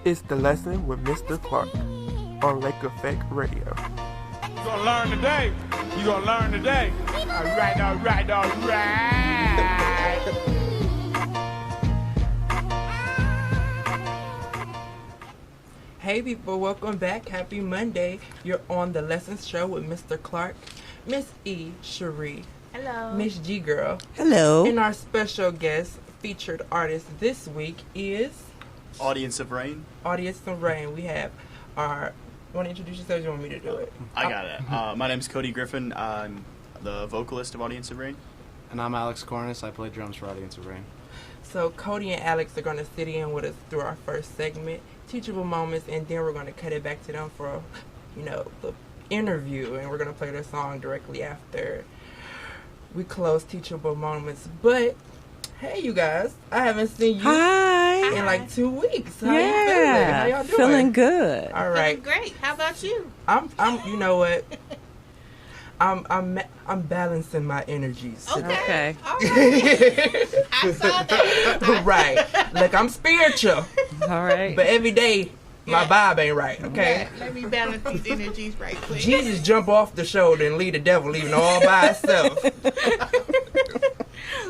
It's the lesson with Mr. Clark on Lake Effect Radio. You gonna learn today. You gonna learn today. All right, all right, all right. Hey people, welcome back. Happy Monday. You're on the Lessons Show with Mr. Clark, Miss E. Cherie, Hello, Miss G Girl. Hello. And our special guest featured artist this week is Audience of Rain. Audience of Rain. We have our... Want to introduce yourself? Or you want me to do it? I got it. My name's Cody Griffin. I'm the vocalist of Audience of Rain. And I'm Alex Cornice. I play drums for Audience of Rain. So Cody and Alex are going to sit in with us through our first segment, Teachable Moments, and then we're going to cut it back to them for, the interview, and we're going to play their song directly after we close Teachable Moments. But hey, you guys, I haven't seen you in like 2 weeks. How you feeling? How y'all doing? Feeling good. All right. Feeling great. How about you? I'm. You know what? I'm balancing my energies. Okay. All right. I saw that. Right. Look, I'm spiritual. All right. But every day, my vibe ain't right, okay? Yeah, let me balance these energies right quick. Jesus jump off the shoulder and leave the devil leaving all by itself.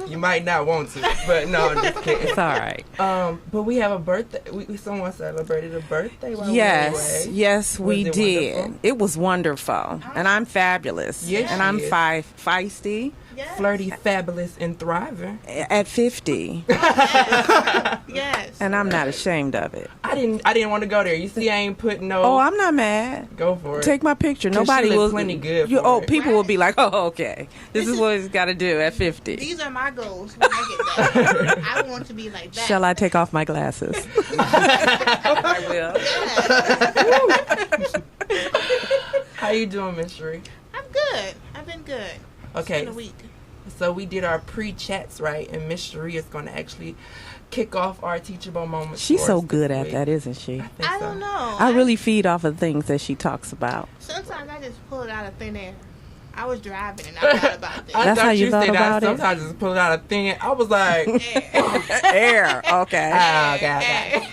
You might not want to, but no, I'm just kidding. It's all right. But we have a birthday. Someone celebrated a birthday while Yes, we were away. yes, we Was it did. wonderful? It was wonderful. And I'm fabulous. Yes, and she I'm is. feisty Yes. Flirty, fabulous, and thriving. at 50. Yes. And I'm not ashamed of it. I didn't want to go there. You see, I ain't putting no. Oh, I'm not mad. Go for it. Take my picture. 'Cause Nobody she look will. plenty good for it. People will be like, oh, okay. This is what he's got to do at 50. These are my goals when I get there. I want to be like that. Shall I take off my glasses? I will. How you doing, Miss Sheree? I'm good. I've been good. Okay. It's been a week. So we did our pre-chats, right? And Miss Sheree is going to actually kick off our teachable moments. She's for so us good this at week. that, isn't she? I think I so. don't know. I really feed off of things that she talks about. Sometimes I just pull it out of thin air. I was driving and I thought about this. I That's thought how you thought said about I it? sometimes just pull it out of thin. I was like, Air. Okay. okay.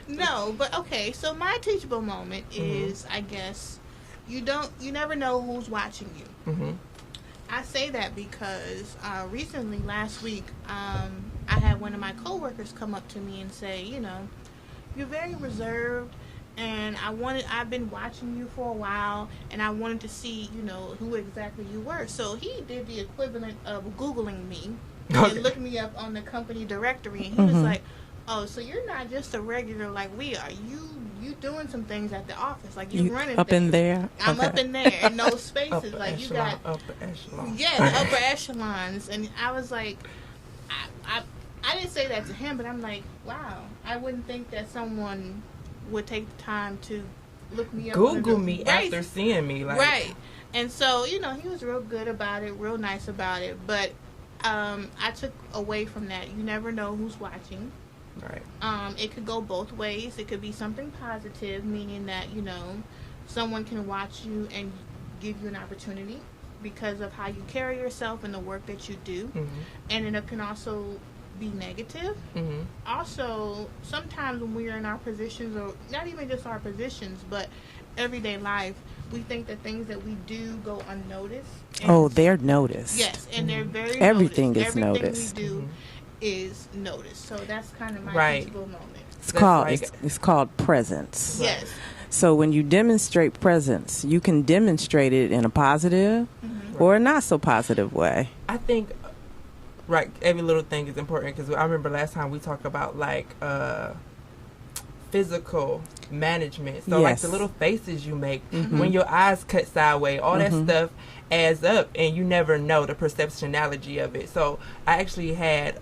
No, but okay. So my teachable moment is, I guess, you never know who's watching you. Mm-hmm. I say that because recently, last week, I had one of my coworkers come up to me and say, you're very reserved, and I've been watching you for a while, and I wanted to see, who exactly you were. So he did the equivalent of Googling me and looked me up on the company directory, and he was like, oh, so you're not just a regular like we are. You doing some things at the office, like you running up things. in there. I'm Okay. up in there in those spaces, Upper like you echelon, got upper echelon. yes, upper echelons. And I was like, I didn't say that to him, but I'm like, wow, I wouldn't think that someone would take the time to look me up. Google me right, after seeing me, like right. And so he was real good about it, real nice about it, but I took away from that. You never know who's watching. Right. It could go both ways. It could be something positive, meaning that, someone can watch you and give you an opportunity because of how you carry yourself and the work that you do. Mm-hmm. And then it can also be negative. Mm-hmm. Also, sometimes when we're in our positions, or not even just our positions, but everyday life, we think that things that we do go unnoticed. Oh, they're noticed. Yes, and they're very Everything noticed. is noticed. Everything we do is noticed. So that's kind of my Right. teachable moment. It's called presence. Yes. So when you demonstrate presence, you can demonstrate it in a positive or a not so positive way. I think, right, every little thing is important because I remember last time we talked about physical management. So like Yes. the little faces you make when your eyes cut sideways, all that stuff adds up, and you never know the perceptionality of it. So I actually had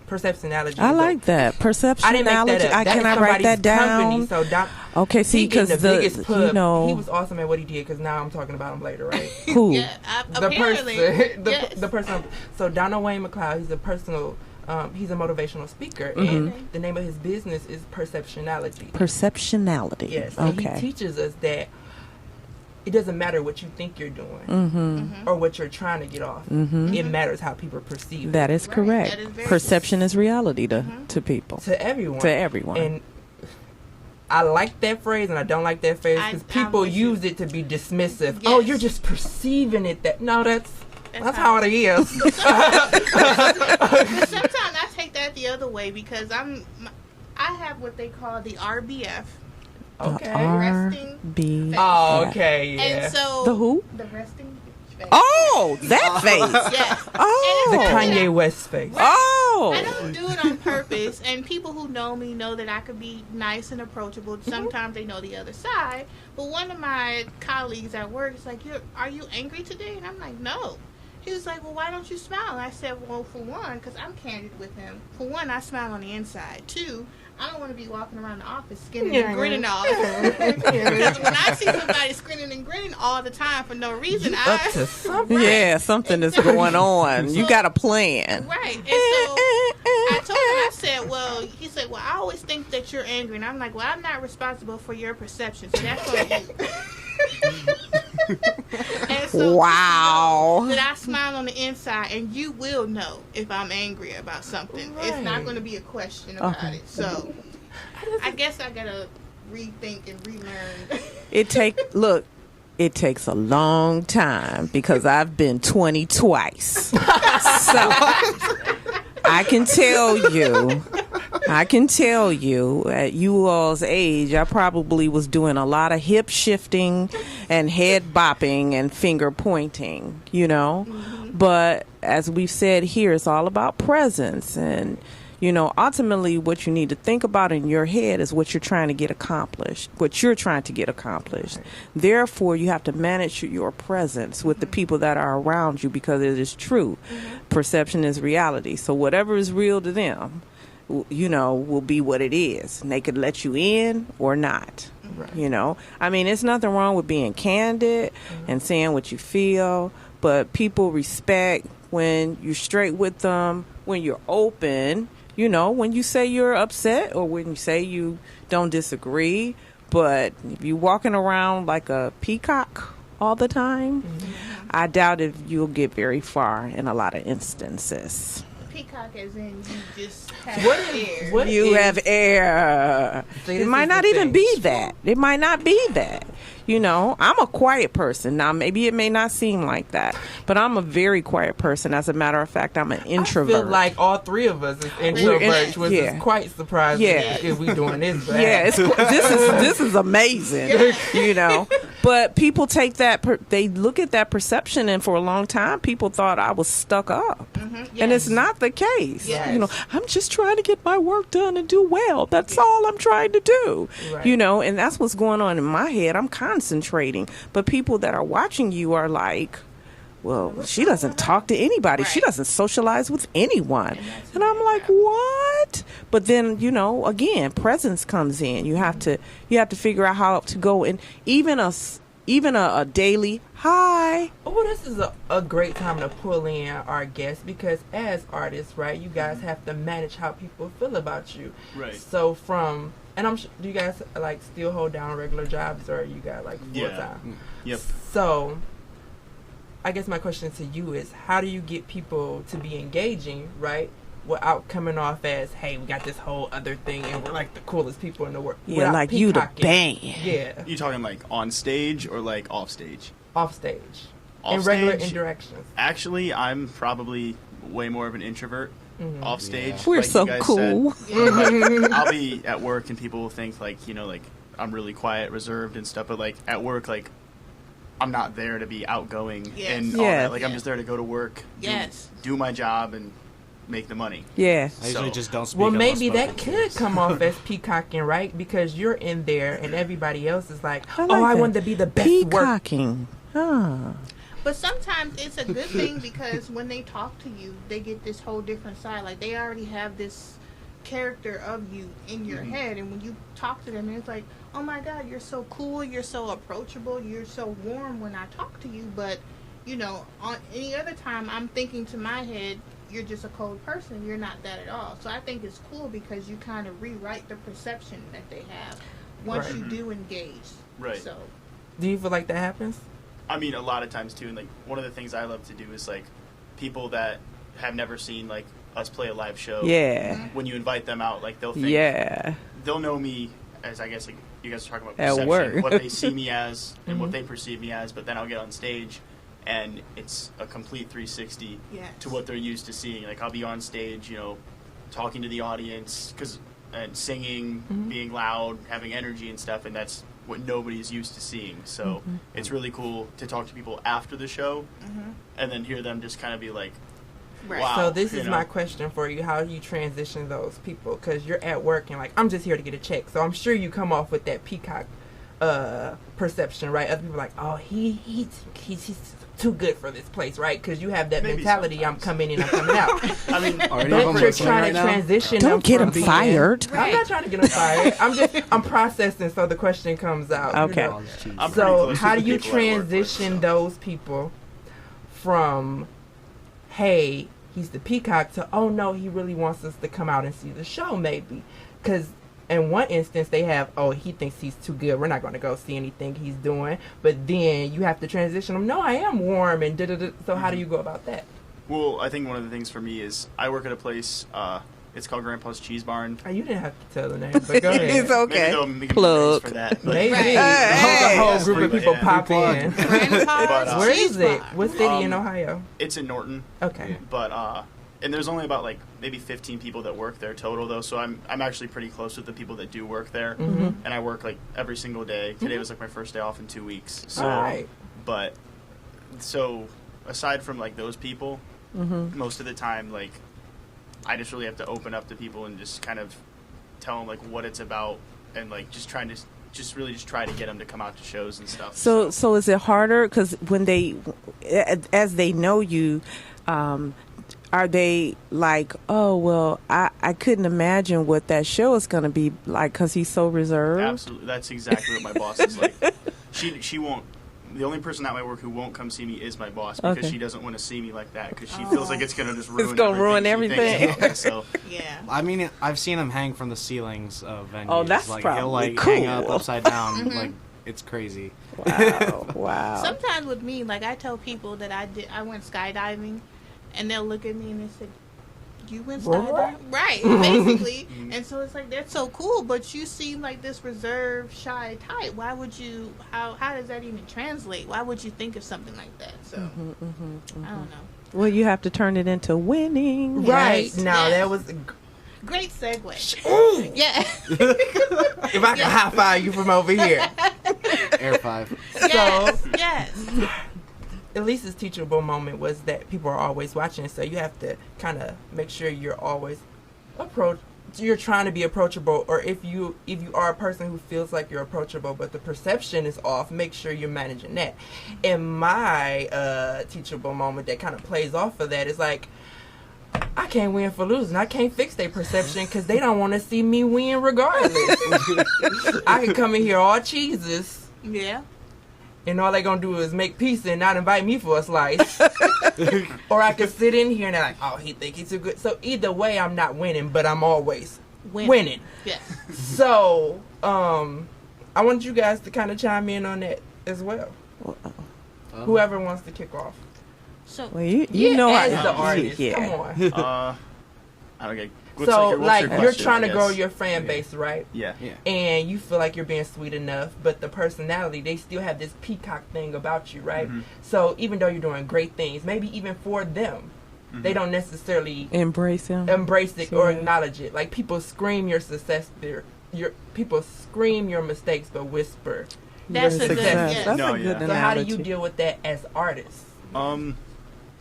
perceptionality. I like that. Perceptionality. I didn't make that up. Can I write that down? Company, so Okay, see, he getting because the biggest pub. He he was awesome at what he did. Because now I'm talking about him later, right? who? Yeah, the apparently. person, Yes. the person. So Donald Wayne McLeod, he's a personal. He's a motivational speaker, and the name of his business is Perceptionality. Perceptionality. Yes, and Okay. he teaches us that it doesn't matter what you think you're doing or what you're trying to get off. It matters how people perceive That it. is correct. That is very Perception is reality to people. To everyone. To everyone. And I like that phrase and I don't like that phrase because people with you. use it to be dismissive. Yes. Oh, you're just perceiving it that. No, that's how it is. But sometimes I take that the other way because I have what they call the RBF. Okay. Resting RB. Oh, okay, yeah. And so The who? The resting face. Oh, that face. Yes. Oh. The And Kanye West face. Oh. I don't do it on purpose, and people who know me know that I could be nice and approachable. Sometimes they know the other side. But one of my colleagues at work is like, "Are you angry today?" And I'm like, "No." He was like, "Well, why don't you smile?" And I said, "Well, for one, because I'm candid with him. For one, I smile on the inside. Two, I don't want to be walking around the office skinning and grinning all the time. Because when I see somebody skinning and grinning all the time for no reason, Up to something. Yeah, something is going on. You got a plan. Right. And so I told him, I said, well, he said, well, I always think that you're angry. And I'm like, well, I'm not responsible for your perception. So that's on you. And so Wow. that I smile on the inside, and you will know if I'm angry about something. It's not Right. going to be a question about it. So I guess I got to rethink and relearn. It takes a long time because I've been 20 twice. So I can tell you at you all's age, I probably was doing a lot of hip shifting and head bopping and finger pointing, you know. But as we've said here, it's all about presence. And, you know, ultimately what you need to think about in your head is what you're trying to get accomplished, Therefore, you have to manage your presence with the people that are around you because it is true. Perception is reality. So whatever is real to them, you know, will be what it is. And they could let you in or not. Right. You know, I mean, it's nothing wrong with being candid and saying what you feel, but people respect when you're straight with them, when you're open, you know, when you say you're upset or when you say you don't disagree. But if you're walking around like a peacock all the time, I doubt if you'll get very far in a lot of instances. Peacock as in you just have What air. what You is- have air. See, It this might is not the even thing. be that. It might not be that. You know, I'm a quiet person. Now, maybe it may not seem like that, but I'm a very quiet person. As a matter of fact, I'm an introvert. I feel like all three of us is introverts, which yeah. is quite surprising Yeah. if we doing this. Bad. Yeah, this is amazing, you know. But people take that, they look at that perception, and for a long time, people thought I was stuck up, and it's not the case. Yes. You know, I'm just trying to get my work done and do well. That's all I'm trying to do. Right. You know, and that's what's going on in my head. I'm concentrating, but people that are watching you are like, well, she doesn't talk to anybody. She Right. doesn't socialize with anyone. And I'm like, what? But then, you know, again, presence comes in. You have to figure out how to go. And even a daily hi. Oh, this is a great time to pull in our guests because as artists, right, you guys have to manage how people feel about you. Right. So do you guys like still hold down regular jobs or you got like full time? Yep. So I guess my question to you is how do you get people to be engaging, right? Without coming off as, hey, we got this whole other thing and we're like the coolest people in the world. Yeah, Without like you the peacocking. band. Yeah. You talking like on stage or like off stage? Off stage. Off in regular stage? interactions. Actually, I'm probably way more of an introvert off stage. We're like so you guys cool. said. Like, I'll be at work and people will think like, you know, like I'm really quiet, reserved and stuff. But like at work, like I'm not there to be outgoing Yes. and all Yeah. that. Like I'm just there to go to work, Yes. do my job and make the money. Yeah. I usually So- just don't speak. Well, up maybe on that spoken could words. come off as peacocking, right? Because you're in there and everybody else is like, I oh, like I that. wanted to be the best work. Peacocking. Ah. But sometimes it's a good thing because when they talk to you, they get this whole different side. Like they already have this character of you in your head, and when you talk to them, it's like, oh my God, you're so cool, you're so approachable, you're so warm when I talk to you. But you know, on any other time, I'm thinking to my head, you're just a cold person. You're not that at all. So I think it's cool because you kind of rewrite the perception that they have once Right. you do engage. Right. So Do you feel like that happens? I mean, a lot of times too, and like one of the things I love to do is like people that have never seen like us play a live show. Yeah. When you invite them out, like they'll think they'll know me as, I guess, like you guys are talking about At perception, work. what they see me as and what they perceive me as, but then I'll get on stage and it's a complete 360 to what they're used to seeing. Like I'll be on stage, you know, talking to the audience and singing, being loud, having energy and stuff, and that's what nobody's used to seeing. So it's really cool to talk to people after the show and then hear them just kind of be like, wow. So this is you know? my question for you. How do you transition those people? Because you're at work and like, I'm just here to get a check. So I'm sure you come off with that peacock perception, right? Other people are like, oh, he's too good for this place, right? Because you have that Maybe mentality. sometimes. I'm coming in, I'm coming out. I mean, But you're trying to transition them Don't get from him being- fired. I'm not trying to get them fired. I'm processing so the question comes out. you Okay. know? I'm pretty So close how to do the you people I work with, transition so. those people from, hey, he's the peacock, to, oh no, he really wants us to come out and see the show maybe? Because in one instance they have, oh, he thinks he's too good, we're not going to go see anything he's doing. But then you have to transition them, no, I am warm, and da-da-da. So how do you go about that? Well, I think one of the things for me is I work at a place, it's called Grandpa's Cheese Barn. Oh, you didn't have to tell the name, but go ahead. It's okay. Maybe they'll make me Plug. praise for that. But, Maybe. Right. The whole Yes, group of but people yeah. pop in. Grandpa's Where Cheese is it? Bar. What city in Ohio? It's in Norton. Okay. But and there's only about like maybe 15 people that work there total though, so I'm actually pretty close with the people that do work there, and I work like every single day. Today was like my first day off in 2 weeks. So, All right. but so aside from like those people, most of the time like I just really have to open up to people and just kind of tell them like what it's about and like just trying to just try to get them to come out to shows and stuff. So is it harder because when they, as they know you, are they like, oh well, I couldn't imagine what that show is going to be like because he's so reserved? Absolutely, that's exactly what my boss is like. She won't. The only person at my work who won't come see me is my boss because Okay. she doesn't want to see me like that because she feels like it's gonna just ruin. It's gonna ruin she everything. thinks about. So Yeah. I mean, I've seen him hang from the ceilings of venues. Oh, that's like probably he'll like cool. hang up upside down. Like it's crazy. Wow, wow. Sometimes with me, like I tell people that I went skydiving, and they'll look at me and they say, "You went skydiving?" Right, basically. And so it's like that's so cool, but you seem like this reserved, shy type. Why would you? How does that even translate? Why would you think of something like that? So I don't know. Well, you have to turn it into winning. Right. Yes, Now, yes. that was... Great segue. Yeah. If I can high five you from over here. Air 5. Yes. Yes. At least his teachable moment was that people are always watching, so you have to kind of make sure you're always you're trying to be approachable, or if you are a person who feels like you're approachable but the perception is off, make sure you're managing that. And my teachable moment that kind of plays off of that is like, I can't win for losing. I can't fix their perception because they don't want to see me win regardless. I can come in here all cheeses, Yeah. and all they gonna do is make pizza and not invite me for a slice. Or I could sit in here and they're like, oh, he think he's too good. So either way, I'm not winning, but I'm always winning. Yes. So I want you guys to kind of chime in on that as well. Whoever wants to kick off. So Well, you know as how the artist, yeah. come on. I don't get. So like your you're question, trying to I grow guess? your fan base, right? Yeah. And you feel like you're being sweet enough, but the personality, they still have this peacock thing about you, right? So even though you're doing great things, maybe even for them, they don't necessarily Embrace him. embrace it or Yeah. acknowledge it. Like people scream your success, people scream your mistakes, but whisper. that's your a good. success. Yes. That's No, a good yeah. analogy. So how do you deal with that as artists?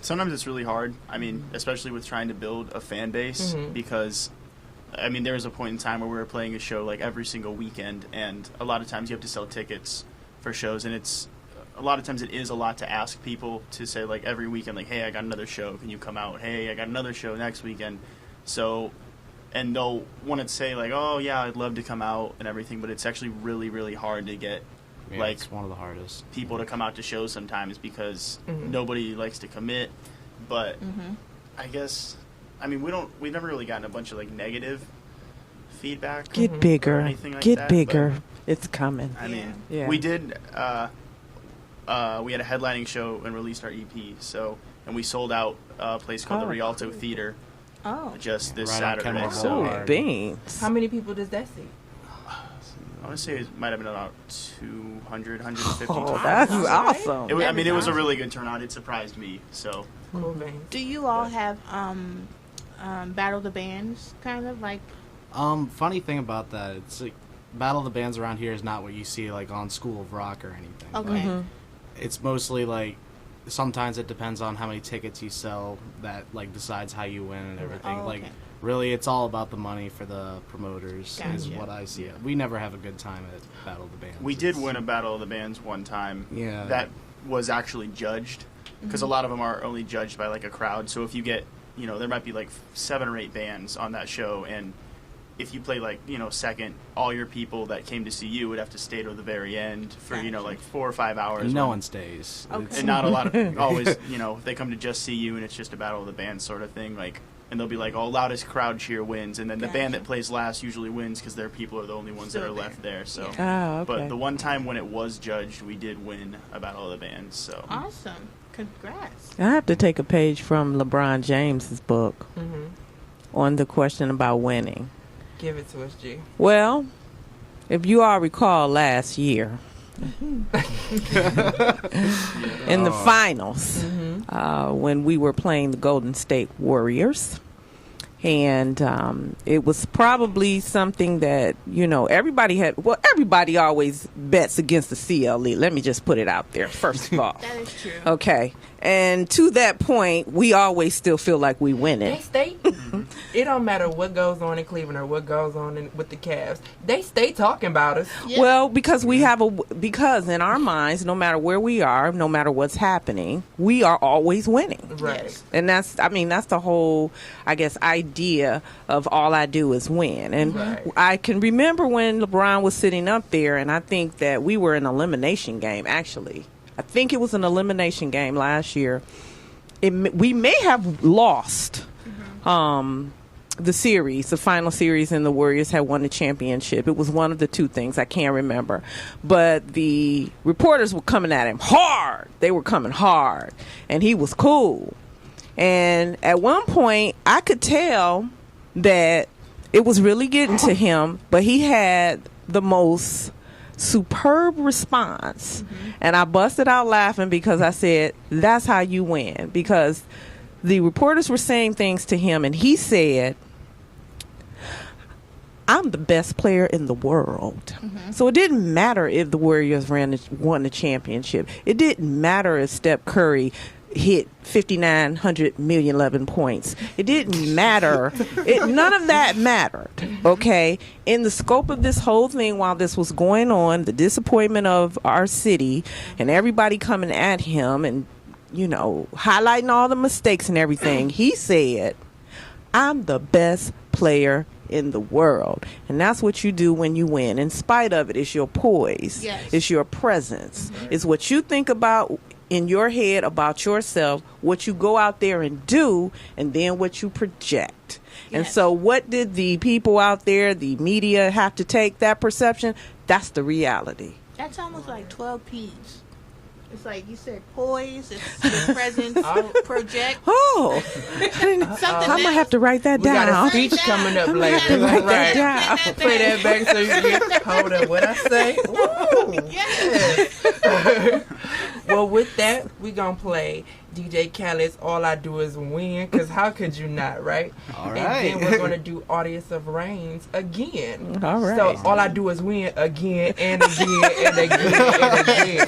Sometimes it's really hard. I mean, especially with trying to build a fan base because, I mean, there was a point in time where we were playing a show like every single weekend, and a lot of times you have to sell tickets for shows, and a lot of times it is a lot to ask people to say like every weekend, like, hey, I got another show, can you come out? Hey, I got another show next weekend. So, and they'll want to say like, oh yeah, I'd love to come out and everything, but it's actually really, really hard to get Yeah, like it's one of the hardest. people to come out to shows sometimes because nobody likes to commit. But I guess, I mean, we've never really gotten a bunch of like negative feedback. Get or bigger. anything like Get that, bigger. It's coming. I mean, Yeah. we did. we had a headlining show and released our EP. So, and we sold out a place called the Rialto Theater Oh. just this Right on Saturday. Kenmore So Boulevard. Beans. How many people does that seat? I want to say it might have been about 200, 150. Oh, that's awesome. I mean, it was a really good turnout. It surprised me. So, Cool veins. Do you all have battle the bands kind of like? Funny thing about that, it's like Battle of the Bands around here is not what you see like on School of Rock or anything. Okay. It's mostly like sometimes it depends on how many tickets you sell that like decides how you win and everything. Oh, Like okay. really, it's all about the money for the promoters is Gotcha. what I see. We never have a good time at Battle of the Bands. we did It's- win a Battle of the Bands one time. Yeah. That was actually judged because a lot of them are only judged by like a crowd. So if you get, there might be like 7 or 8 bands on that show, and if you play like second, all your people that came to see you would have to stay to the very end for Gotcha. like 4 or 5 hours. And no when- one stays. Okay. It's- and not a lot of always if they come to just see you and it's just a Battle of the Bands sort of thing, like, and they'll be like, oh, loudest crowd cheer wins, and then the band Gotcha. that plays last usually wins because their people are the only ones that Still are left there. So Oh, okay. but the one time when it was judged, we did win a Battle of the Bands. So Awesome. Congrats. I have to take a page from LeBron James's book on the question about winning. Give it to us, G. Well, if you all recall last year, in the finals, when we were playing the Golden State Warriors, and it was probably something that everybody always bets against the CLE. Let me just put it out there first of all. That is true. Okay, and to that point, we always still feel like we winning. They stay. It don't matter what goes on in Cleveland or what goes on with the Cavs. They stay talking about us. Yeah. Well, because because in our minds, no matter where we are, no matter what's happening, we are always winning. Right. Yes. And that's the whole, I guess, idea of all I do is win. And Right. I can remember when LeBron was sitting up there, and I think that we were in an elimination game, actually. I think it was an elimination game last year. We may have lost the series, the final series, and the Warriors had won the championship. It was one of the two things. I can't remember. But the reporters were coming at him hard. They were coming hard. And he was cool. And at one point, I could tell that it was really getting to him, but he had the most superb response. And I busted out laughing because I said, that's how you win. Because the reporters were saying things to him, and he said, I'm the best player in the world. So it didn't matter if the Warriors won the championship. It didn't matter if Steph Curry hit 5,911 points. It didn't matter. None of that mattered. Okay? In the scope of this whole thing, while this was going on, the disappointment of our city and everybody coming at him and, highlighting all the mistakes and everything, he said, I'm the best player in the world. And that's what you do when you win. In spite of it, it's your poise. Yes. It's your presence. It's what you think about in your head about yourself, what you go out there and do, and then what you project. And Yes. so what did the people out there, the media, have to take that perception? That's the reality. That's almost like 12 P's. It's like you said, poise, it's your presence, project. Oh, Something I might have to write that We got a down. speech coming up have later. to write Right. that down. Play that back so you can hold up what I say. Ooh. Yes. Well, with that, we gonna play DJ Khaled's All I Do Is Win, because how could you not, right? All And right. then we're gonna do Audience of Reigns again. All right. So all I do is win again and again and again and again.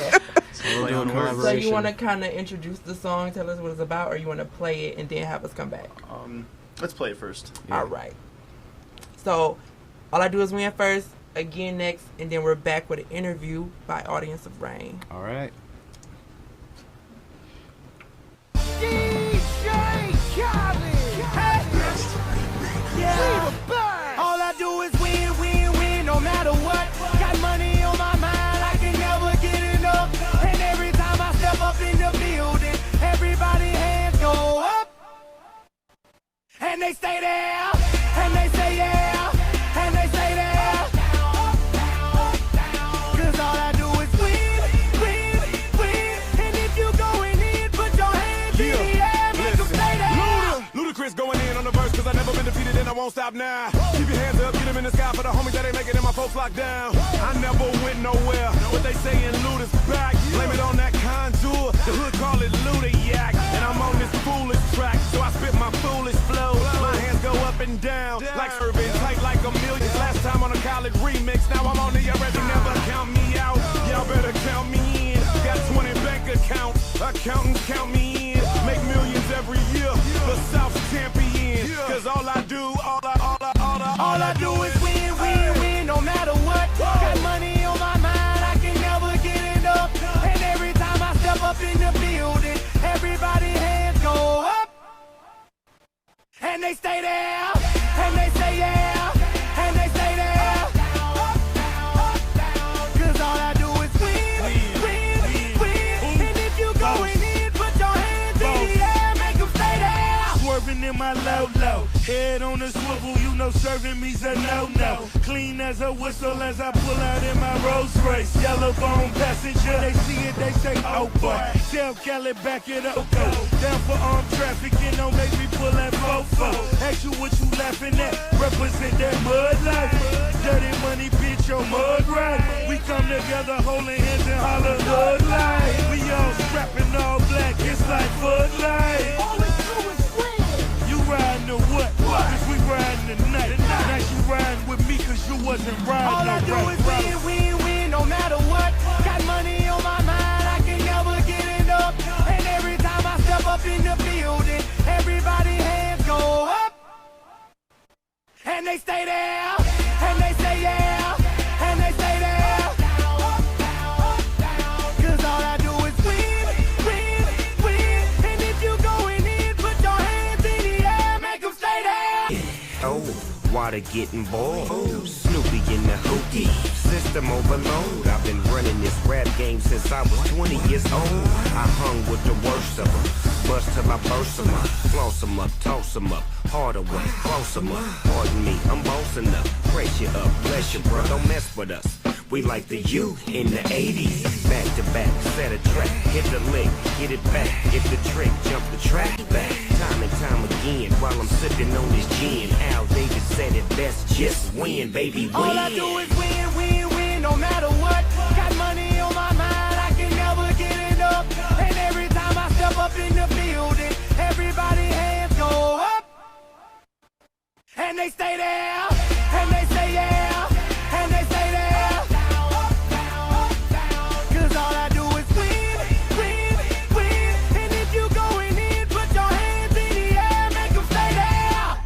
We'll do a So you So collaboration. you want to kind of introduce the song, tell us what it's about, or you want to play it and then have us come back? let's play it first. All right. So all I do is win first, again next, and then we're back with an interview by Audience of Reign. All right. All I do is win, win, win, no matter what. Got money on my mind, I can never get enough. And every time I step up in the building, everybody hands go up. And they stay there, and they say yeah, and they say there. 'Cause all I do is win, win, win. I won't stop now. Keep your hands up, get them in the sky for the homies that ain't making it, my folks locked down. I never went nowhere, what they saying loot is back. Blame it on that contour, the hood call it Ludiac. And I'm on this foolish track, so I spit my foolish flow. My hands go up and down, like serving tight like a million. Last time on a college remix, now I'm on the already, never count me out. Y'all better count me in, got 20 bank accounts, accountants count me in. Make millions every year, the South's champion. Cause all I do is win, win, win, no matter what. Got money on my mind, I can never get enough. And every time I step up in the building, everybody hands go up. And they stay there, and they say yeah, and they stay there. Cause all I do is win, win, win. And if you going in, put your hands in the air, make them stay there. Swerving in my low, head on the swivel, you know serving me's a no-no. Clean as a whistle as I pull out in my Rolls Royce. Yellow bone passenger, they see it, they say, oh boy. Tell Cali back it up, go. Down for armed trafficking, don't make me pull that fofo. Ask you what you laughing at, represent that mud life. Dirty money, bitch, your mud right. We come together holding hands and holler hood life. We all strapping all black, it's like Bud Light. All we do is win. You riding or what? Cause we riding tonight. Now you riding with me cause you wasn't riding. All I do is win, win, win, no matter what. Got money on my mind, I can never get enough. And every time I step up in the building, everybody hands go up. And they stay there, and they say yeah, and they stay there. Cause all I do is win, win, win. And if you going in, put your hands in the air, make them stay there. Oh, water getting boiled. Snoopy in the hookie. System overload. I've been running this rap game since I was 20 years old. I hung with the worst of them. Bust till I burst them up. Floss them up, toss them up. Harder way, close them up. Pardon me, I'm bossing up. Press you up, bless you, bro. Don't mess with us. We like the U in the 80s. Back to back, set a track. Hit the lick, get it back. Hit the trick, jump the track back. Time and time again while I'm sipping on this gin. Al Davis said it best, just win, baby, win. All I do is win, win, win, no matter what. Got money on my mind, I can never get enough. And every time I step up in the building, everybody hands go up. And they stay there, and they say yeah, and they stay there. Cause all I do is win, win, win. And if you going in, put your hands in the air, make them stay there.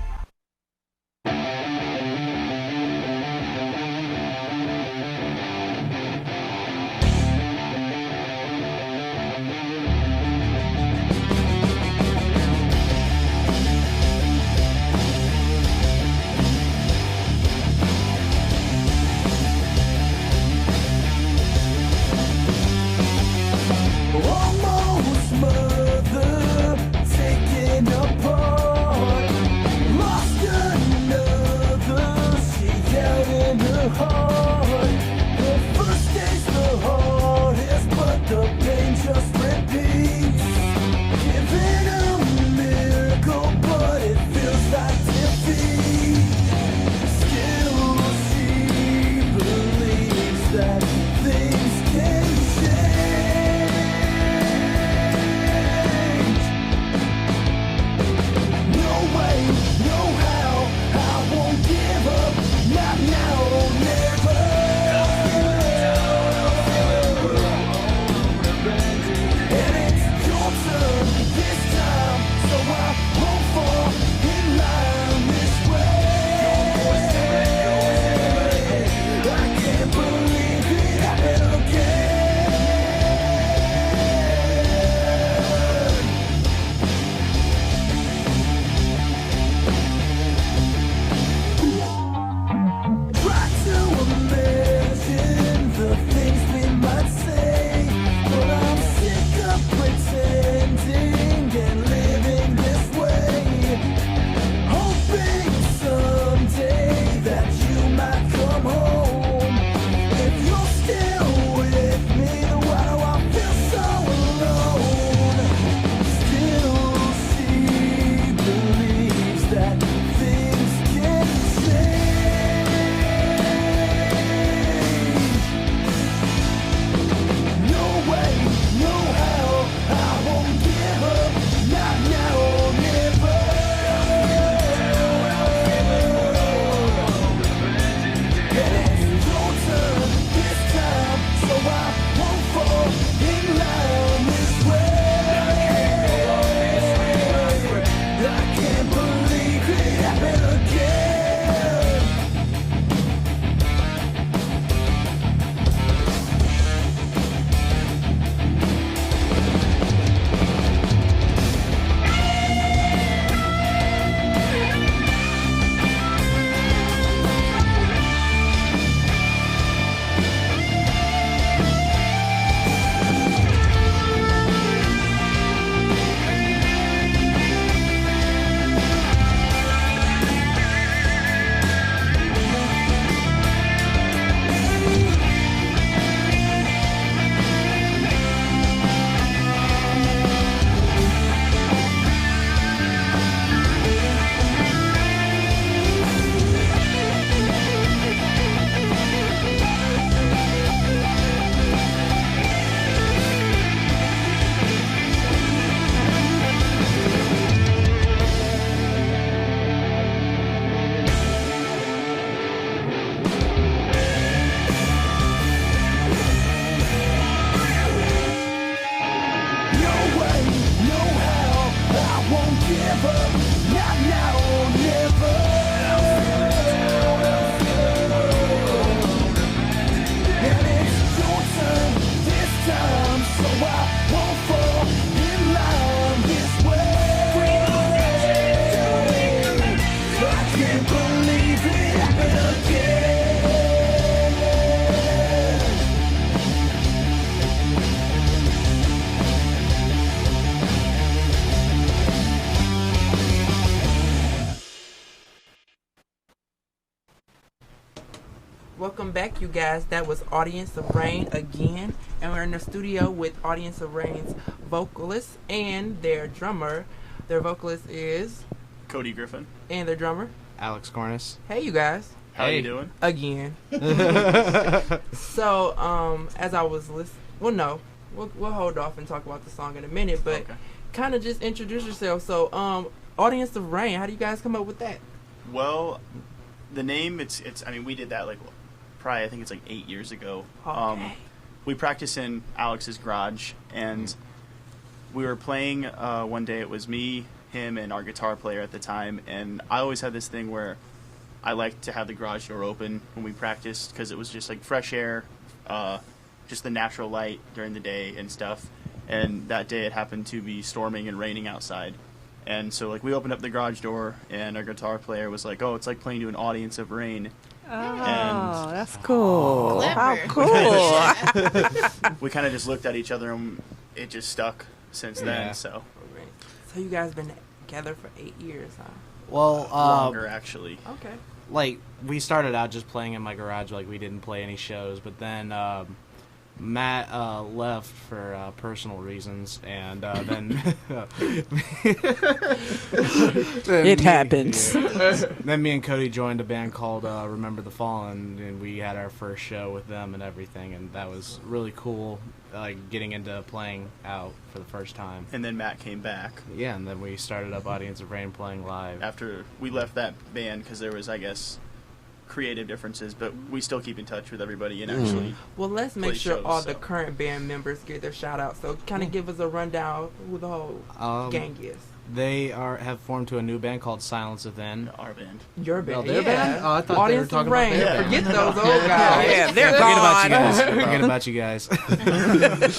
give up, not now or never. And it's your turn this time, so I won't fall in line this way. I can't believe it happened again. Welcome back, you guys. That was Audience of Rain again, and we're in the studio with Audience of Rain's vocalist and their drummer. Their vocalist is Cody Griffin. and their drummer. Alex Cornice. Hey, you guys. How you doing? Again. So, as I was listening, well, no, we'll hold off and talk about the song in a minute, but Okay. kind of just introduce yourself. So, Audience of Rain, how do you guys come up with that? Well, the name, it's. I mean, we did that like probably I think it's like 8 years ago. Okay. We practiced in Alex's garage, and we were playing one day. It was me, him, and our guitar player at the time. And I always had this thing where I liked to have the garage door open when we practiced because it was just like fresh air, just the natural light during the day and stuff. And that day it happened to be storming and raining outside. And so like we opened up the garage door, and our guitar player was like, "Oh, it's like playing to an audience of rain." Oh, that's cool. Clever. How cool. We kind of just looked at each other, and it just stuck since Yeah. then. So So you guys been together for 8 years, huh? Well, longer actually. Okay. like we started out just playing in my garage, like we didn't play any shows, but then Matt left for personal reasons, and then It happens. Then me and Cody joined a band called Remember the Fallen, and we had our first show with them and everything, and that was really cool, like getting into playing out for the first time. And then Matt came back Yeah, and then we started up Audience of Rain playing live. after we left that band because there was, I guess, creative differences, but we still keep in touch with everybody and actually. Well, let's make Play sure shows, all the so. current band members get their shout out. So kind of give us a rundown who the whole gang is. They have formed to a new band called Silence Within. Our band. Your band. their yeah. band? Oh, I thought they were Audience talking of about Rain. their band. Forget those old Yeah. guys. Yeah, they're Forget gone. about you guys. Forget about you guys.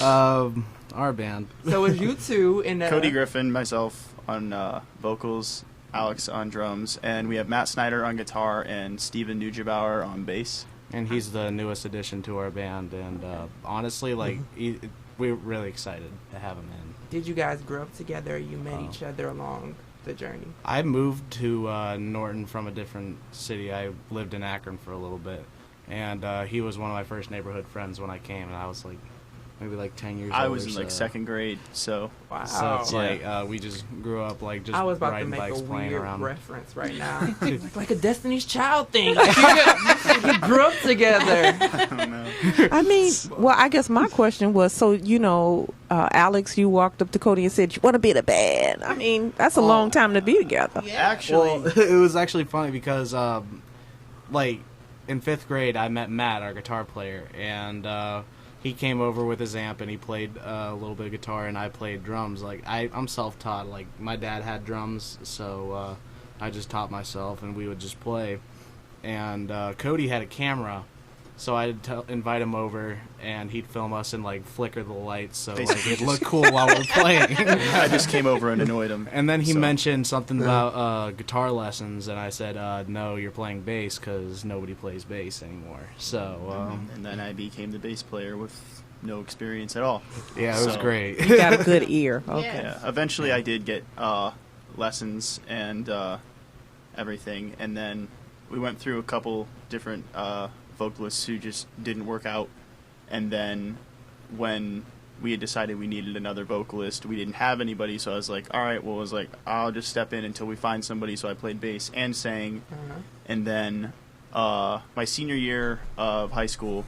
Our band. So it's you two and Cody Griffin, myself on vocals, Alex on drums, and we have Matt Snyder on guitar and Steven Nuggebauer on bass. And he's the newest addition to our band. And honestly, like, we're really excited to have him in. Did you guys grow up together? You met each other along the journey. I moved to Norton from a different city. I lived in Akron for a little bit. And he was one of my first neighborhood friends when I came. And I was like, maybe like 10 years old. I was in like second grade, so Wow. So it's like we just grew up like just I was about to riding make bikes, a playing weird around. reference right now. Like a Destiny's Child thing. Like you grew up together. I don't know. I mean, well, I guess my question was, so, Alex, you walked up to Cody and said, you want to be in a band. I mean, that's a long time to be together. Yeah. Actually, Well, it was actually funny because, like, in 5th grade, I met Matt, our guitar player, and he came over with his amp and he played a little bit of guitar, and I played drums. Like, I'm self-taught. Like, my dad had drums, so I just taught myself, and we would just play. And Cody had a camera, so I'd invite him over, and he'd film us and, like, flicker the lights so like, Basically it looked cool while we were playing. I just came over and annoyed him. And then he So- mentioned something about guitar lessons, and I said, no, you're playing bass because nobody plays bass anymore. So, And then I became the bass player with no experience at all. yeah, it was So- great. You got a good ear. Okay. Yeah. Eventually, I did get lessons and everything, and then we went through a couple different vocalists who just didn't work out. And then when we had decided we needed another vocalist, we didn't have anybody, so I was like, all right, well, I was like, I'll just step in until we find somebody. So I played bass and sang. And then my senior year of high school,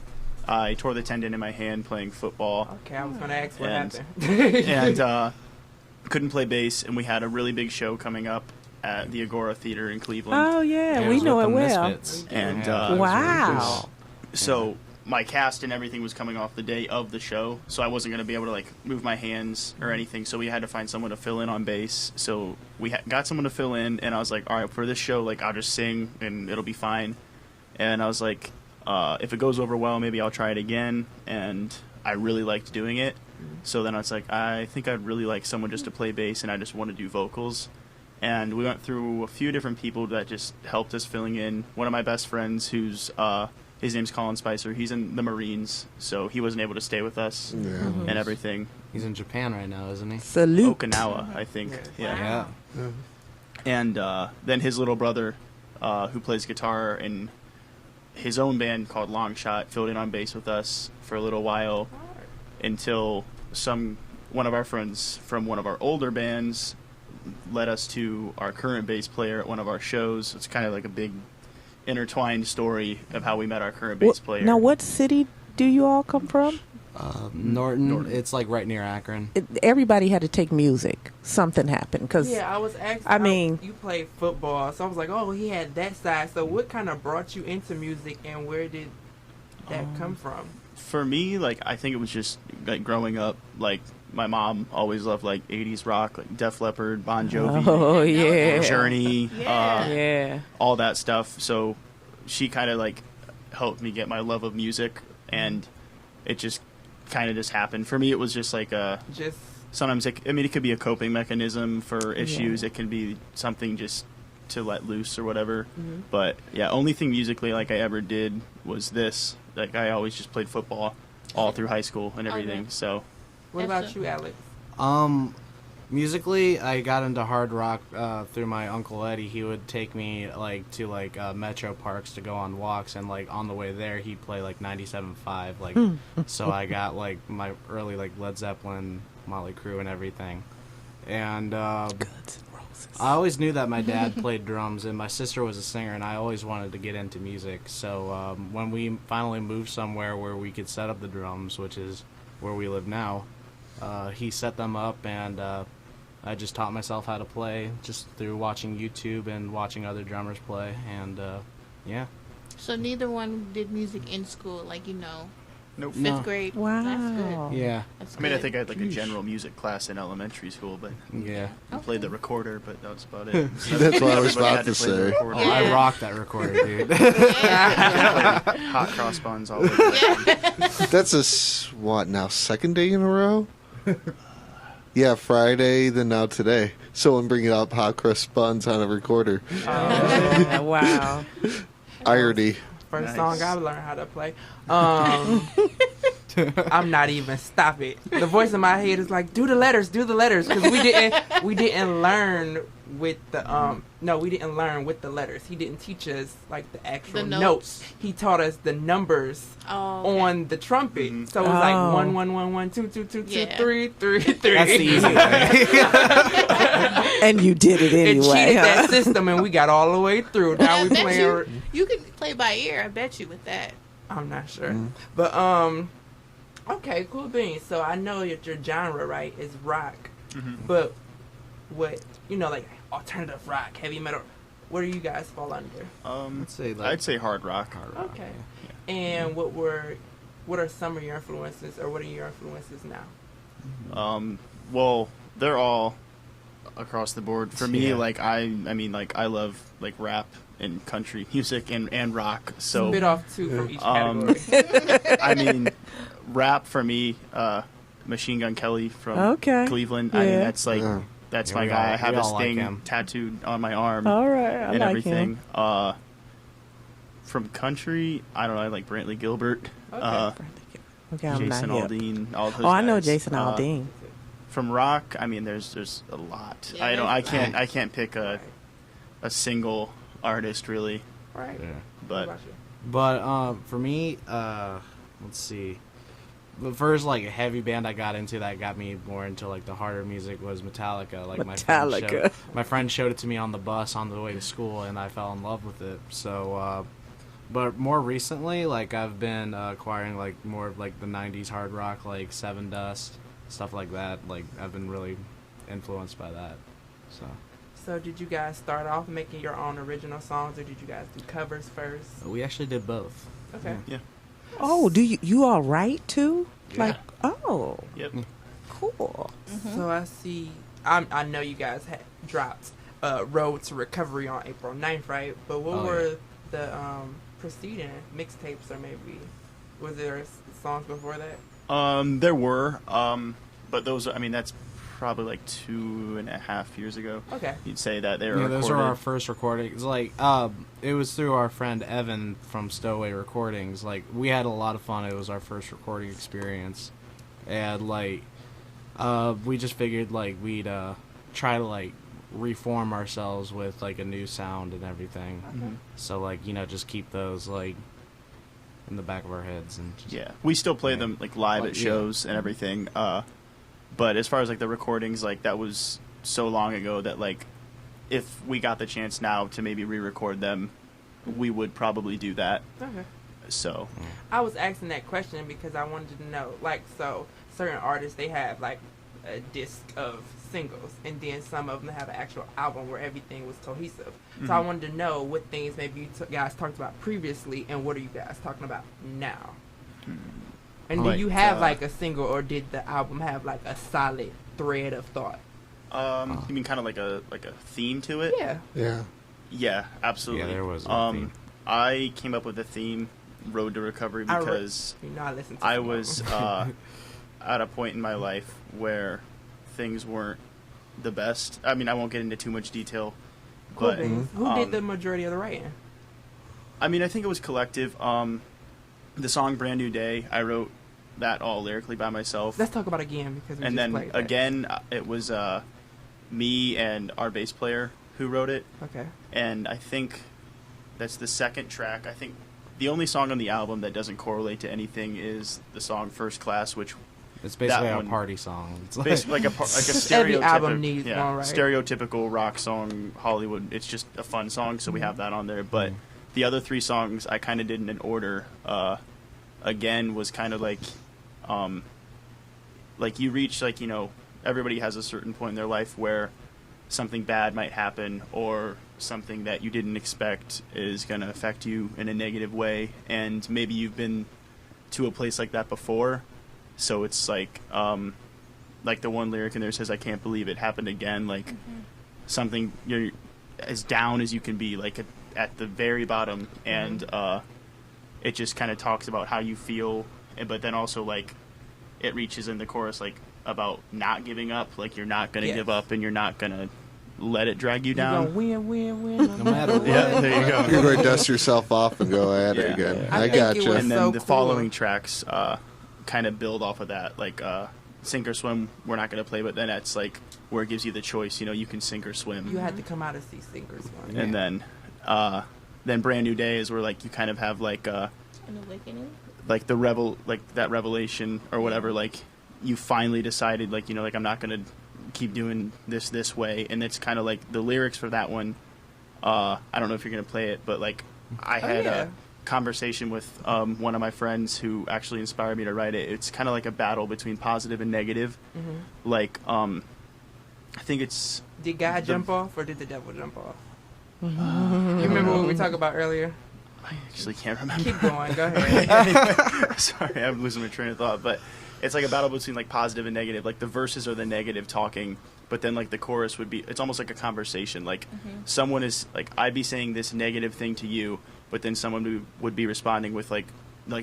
I tore the tendon in my hand playing football. Okay, I was going to ask what And- happened. And couldn't play bass, and we had a really big show coming up at the Agora Theater in Cleveland. Oh, yeah, Yeah, we was know with it the well. Misfits. And, Yeah, it was really Wow. So my cast and everything was coming off the day of the show, so I wasn't going to be able to like move my hands or anything. So we had to find someone to fill in on bass. So we got someone to fill in, and I was like, all right, for this show, like I'll just sing and it'll be fine. And I was like, if it goes over well, maybe I'll try it again. And I really liked doing it. So then I was like, I think I'd really like someone just to play bass, and I just want to do vocals. And we went through a few different people that just helped us filling in. One of my best friends, who's his name's Colin Spicer. He's in the Marines, so he wasn't able to stay with us and everything. He's in Japan right now, isn't he? Salute. Okinawa, I think. Yeah. And then his little brother, who plays guitar in his own band called Long Shot, filled in on bass with us for a little while until one of our friends from one of our older bands led us to our current bass player at one of our shows. It's kind of like a big intertwined story of how we met our current bass player. Now, what city do you all come from? Norton. It's like right near Akron. Everybody had to take music. Something happened. Cause, Yeah, I was asking. I mean, you played football, so I was like, oh, he had that side. So what kind of brought you into music, and where did that come from? For me, like, I think it was just like growing up, like my mom always loved like 80s rock, like Def Leppard, Bon Jovi, oh yeah, Journey, yeah, all that stuff. So she kind of like helped me get my love of music, and it just kind of just happened. For me, it was just like sometimes it could be a coping mechanism for issues. It can be something just to let loose or whatever. But yeah, only thing musically like I ever did was this. Like I always just played football all through high school and everything. Okay. So What about you, Alex? Musically, I got into hard rock through my Uncle Eddie. He would take me like to like metro parks to go on walks, and like on the way there he'd play like 97.5. Like so I got like my early like Led Zeppelin, Motley Crue, and everything. And I always knew that my dad played drums, and my sister was a singer, and I always wanted to get into music. So when we finally moved somewhere where we could set up the drums, which is where we live now, he set them up, and I just taught myself how to play just through watching YouTube and watching other drummers play, and yeah. So neither one did music in school, like, nope. Fifth grade. Wow. That's good. Yeah. That's I mean, I good. think I had like a general music class in elementary school, but Yeah. I played the recorder, but that was about it. That's what I was Everybody about had to play the say. recorder. Oh, I rocked that recorder, dude. Hot cross buns all over. That's second day in a row? Yeah, Friday, then now today. Someone bringing up hot crust buns on a recorder. Wow. Irony. First Nice. song I learned how to play. I'm not even. Stop it. The voice in my head is like, do the letters, because we didn't learn with the we didn't learn with the letters. He didn't teach us like the actual The notes. notes. He taught us the numbers on the trumpet. So it was like 1 1 1 1 2 2 2 2 Yeah. 3 3 3. That's the easy way. And you did it It anyway. cheated Huh? that system, and we got all the way through. Now we I bet playing. you can play by ear, I bet you, with that. I'm not sure, but okay, cool beans. So I know that your genre, right, is rock, but what like alternative rock, heavy metal. Where do you guys fall under? I'd say hard rock. Okay, and what are some of your influences, or what are your influences now? Well, they're all across the board. For me, Yeah. like I love like rap and country music and rock. So Spit off two from each category. I mean, rap for me, Machine Gun Kelly from Cleveland. I mean, Yeah. that's like that's Yeah, my we guy. all- I have we his all like thing him. tattooed on my arm All right. I and like everything. him. From country, I don't know. I like Brantley Gilbert, Okay, I'm Jason not hip. Aldean. All those Oh, I know guys. Jason Aldean. From rock, I mean, there's a lot. Yeah, I can't pick a single artist really, Right. Yeah. What but about you? But for me, let's see. The first like heavy band I got into that got me more into like the harder music was Metallica. Like Metallica. my friend showed it to me on the bus on the way to school, and I fell in love with it. So, but more recently, like I've been acquiring like more of like the '90s hard rock, like Seven Dust, stuff like that. Like I've been really influenced by that. So did you guys start off making your own original songs, or did you guys do covers first? So we actually did both. Okay. yeah. Oh, do you all write too? Yeah. Like, oh, Yep. cool. So I see. I know you guys had dropped "Road to Recovery" on April 9th, right? But what Oh, were the preceding mixtapes, or maybe was there songs before that? There were, but those. I mean, that's probably like 2.5 years ago. Okay. You'd say that they were Yeah, recorded. those are our first recordings. Like, it was through our friend Evan from Stowaway Recordings. Like, we had a lot of fun. It was our first recording experience, and like, we just figured like we'd try to like reform ourselves with like a new sound and everything. Mhm. So like, just keep those like in the back of our heads and just, Yeah, we still play them like live Like, at yeah. shows and everything. But as far as like the recordings, like that was so long ago that like if we got the chance now to maybe re-record them, we would probably do that. Okay. So I was asking that question because I wanted to know, like, so certain artists, they have like a disc of singles, and then some of them have an actual album where everything was cohesive. So I wanted to know what things maybe you guys talked about previously, and what are you guys talking about now? And do Like, you have like a single, or did the album have like a solid thread of thought? you mean kind of like a theme to it? Yeah. Yeah. Yeah, absolutely. Yeah, there was a theme. I came up with the theme "Road to Recovery" because You know, I listened to I some of was them. at a point in my life where things weren't the best. I mean, I won't get into too much detail, Cool but beans. Who did the majority of the writing? I mean, I think it was collective. The song "Brand New Day," I wrote that all lyrically by myself. Let's talk about it again, because we And just then played that. again, it was me and our bass player who wrote it. Okay. And I think that's the second track. I think the only song on the album that doesn't correlate to anything is the song "First Class," which It's basically that a one- party song. It's basically like a Every stereotypical, album needs one, right? stereotypical rock song, Hollywood. It's just a fun song, so we have that on there. But the other three songs I kind of did in an order. Again, was kind of like you reach everybody has a certain point in their life where something bad might happen, or something that you didn't expect is going to affect you in a negative way, and maybe you've been to a place like that before. So it's like the one lyric in there says, "I can't believe it happened again." Like something you're as down as you can be, like at the very bottom, and it just kind of talks about how you feel, but then also like it reaches in the chorus like about not giving up, like you're not gonna Yes. give up, and you're not gonna let it drag you You're gonna down. win. No matter what. Yeah, there you go. You're going to dust yourself off and go at it Yeah. again. I I think it gotcha. was And then so the cool. following tracks kind of build off of that, like "Sink or Swim." We're not going to play, but then that's like where it gives you the choice. You can sink or swim. You had to come out and see Singers one. And then "Brand New Day" is where like you kind of have like An awakening. like that revelation or whatever. Like you finally decided, like I'm not going to keep doing this way. And it's kind of like the lyrics for that one. I don't know if you're going to play it, but like I had yeah. a conversation with one of my friends who actually inspired me to write it. It's kind of like a battle between positive and negative. Like I think it's Did God jump off, or did the devil jump off? You remember what we talked about earlier? I actually can't remember. Keep going. Go ahead. Sorry, I'm losing my train of thought. But it's like a battle between like positive and negative. Like the verses are the negative talking, but then like the chorus would be. It's almost like a conversation. Like someone is like, I'd be saying this negative thing to you, but then someone would be responding with like no,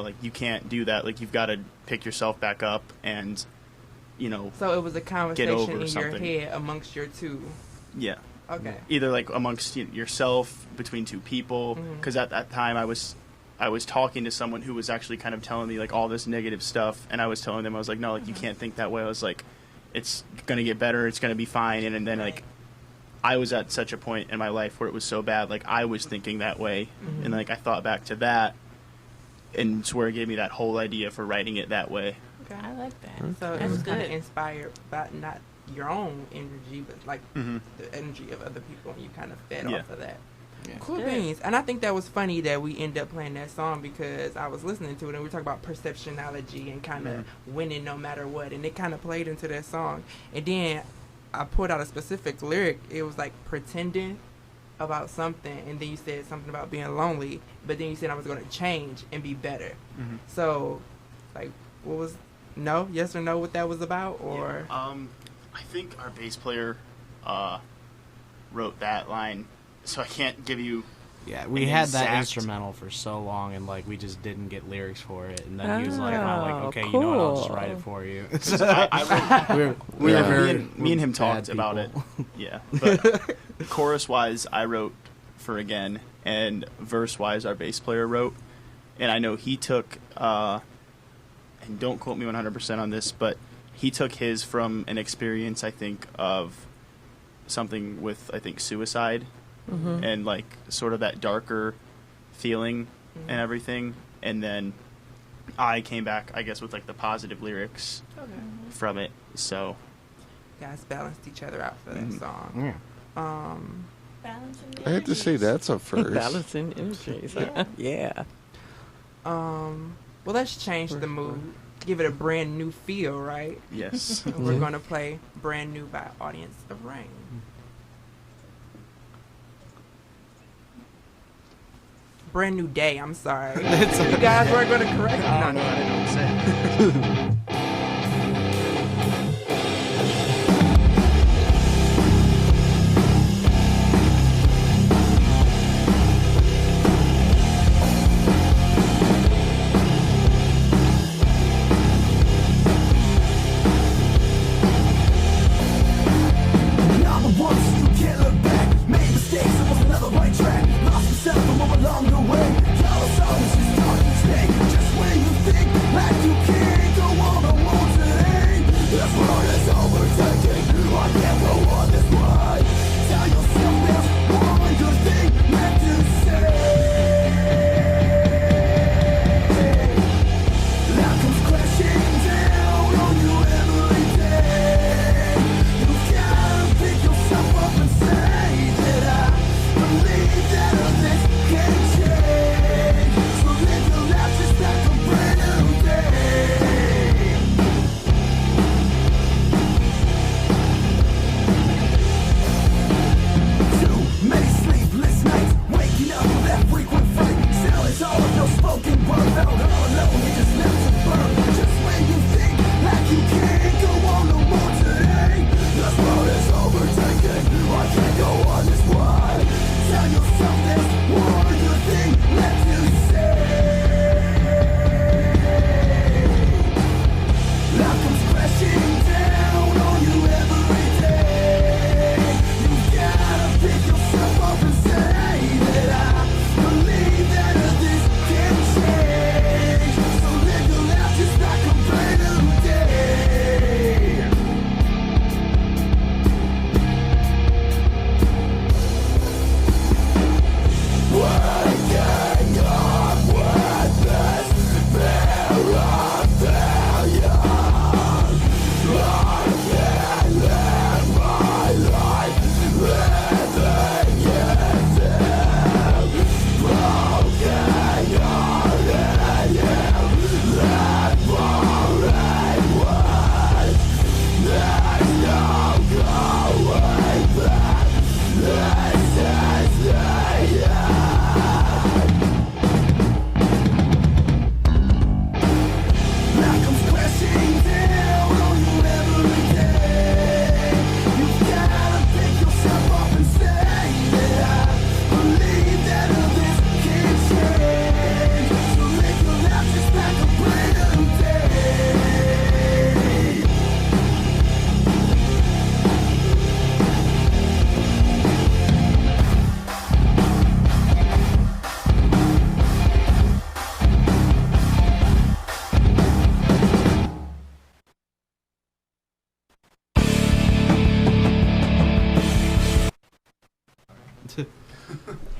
like you can't do that. Like you've got to pick yourself back up and So it was a over conversation in your something. head amongst your two. yeah. Okay. Either like amongst yourself, between two people, because at that time I was talking to someone who was actually kind of telling me like all this negative stuff, and I was telling them, I was like, no, like you can't think that way. I was like, it's gonna get better, it's gonna be fine, and then like I was at such a point in my life where it was so bad, like I was thinking that way, and like I thought back to that, and it's where it gave me that whole idea for writing it that way. I like that. So it That's was kind of good. inspired by not your own energy, but like the energy of other people, and you kind of fed Yeah. off of that. Yeah. Cool Good. beans. And I think that was funny that we ended up playing that song, because I was listening to it and we were talking about perceptionology and kind of winning no matter what, and it kind of played into that song. And then I pulled out a specific lyric. It was like pretending. about something, and then you said something about being lonely, but then you said I was going to change and be better. Mm-hmm. So, like, what was yes or no, what that was about, or? Yeah. I think our bass player wrote that line, so I can't give you. Yeah, we had that instrumental for so long, and like we just didn't get lyrics for it. And then he was like, "Okay, cool. you know what? I'll just write it for you." Me and him talked about it. Yeah, but chorus-wise, I wrote for Again, and verse-wise, our bass player wrote. And I know he took, and don't quote me 100% on this, but he took his from an experience, I think, of something with, I think, suicide. Mm-hmm. And like sort of that darker feeling and everything, and then I came back, I guess, with like the positive lyrics from it. So you guys balanced each other out for that song. Yeah. I have to say that's a first. Balancing energies. Yeah. Well, let's change the mood. Give it a brand new feel, right? Yes. We're going to play Brand New by Audience of Rain. Brand New Day, I'm sorry. You guys weren't going to correct me. No, I didn't know what to say.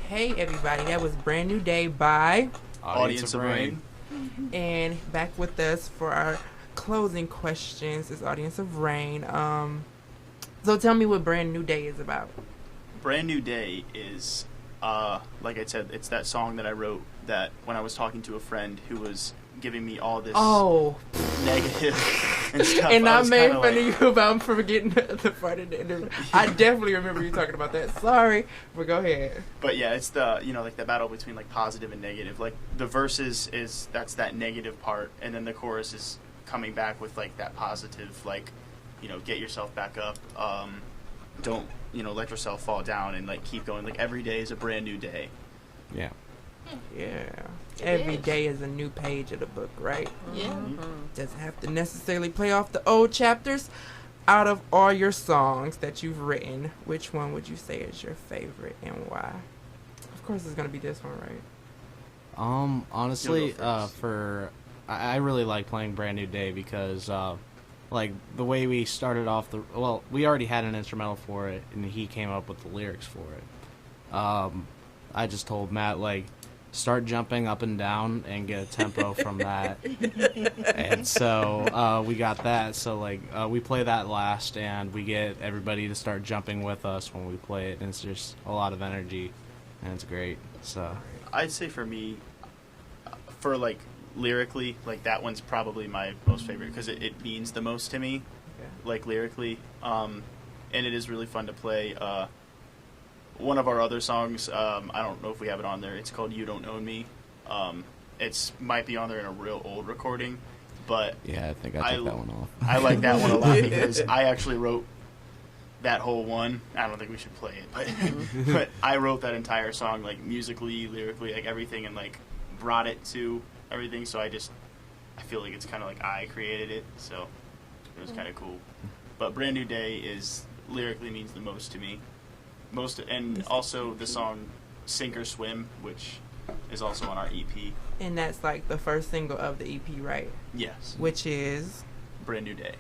Hey everybody, that was Brand New Day by Audience of Rain. And back with us for our closing questions is Audience of Rain. So tell me what Brand New Day is about. Brand New Day is, like I said, it's that song that I wrote that when I was talking to a friend who was giving me all this Oh, negative and stuff. and I was made kinda fun like, of you about forgetting the part of the interview. I definitely remember you talking about that. Sorry, but go ahead. But yeah, it's the like the battle between like positive and negative. Like the verses that's that negative part, and then the chorus is coming back with like that positive, like get yourself back up. Don't let yourself fall down, and like keep going. Like every day is a brand new day. Yeah. Yeah, every day is a new page of the book, right? Yeah. Doesn't have to necessarily play off the old chapters. Out of all your songs that you've written, which one would you say is your favorite and why? Of course, it's gonna be this one, right? Honestly, You'll go first. I really like playing Brand New Day because, like, the way we started off we already had an instrumental for it, and he came up with the lyrics for it. I just told Matt, like, start jumping up and down and get a tempo from that. And so we got that. So, like, we play that last, and we get everybody to start jumping with us when we play it, and it's just a lot of energy, and it's great. So I'd say for me, for like lyrically, like that one's probably my most favorite because it means the most to me, like lyrically, and it is really fun to play. One of our other songs, I don't know if we have it on there. It's called "You Don't Own Me." It's might be on there in a real old recording, but yeah, I think I took that one off. I like that one a lot because I actually wrote that whole one. I don't think we should play it, but I wrote that entire song, like musically, lyrically, like everything, and like brought it to everything. So I feel like it's kind of like I created it, so it was kind of cool. But "Brand New Day" is lyrically means the most to me. And also the song "Sink or Swim," which is also on our EP. And that's like the first single of the EP, right? Yes. Which is "Brand New Day."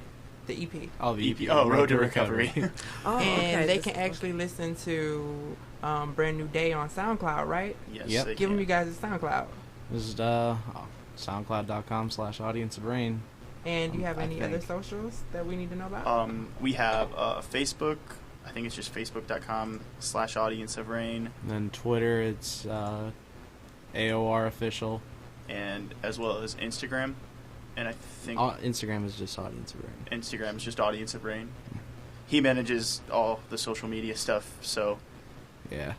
the EP. Oh, the EP. Oh, Road to Recovery. Oh, And okay. they can actually listen to Brand New Day on SoundCloud, right? Yes. Yep. they Give them can. you guys a SoundCloud. This is soundcloud.com/audience of rain. And do you have I any other think. socials that we need to know about? We have Facebook. I think it's just facebook.com/audience of rain, And then Twitter, it's AOR official. and as well as Instagram. And I think Instagram is just audience of rain. Instagram is just audience of rain. He manages all the social media stuff, so Yeah.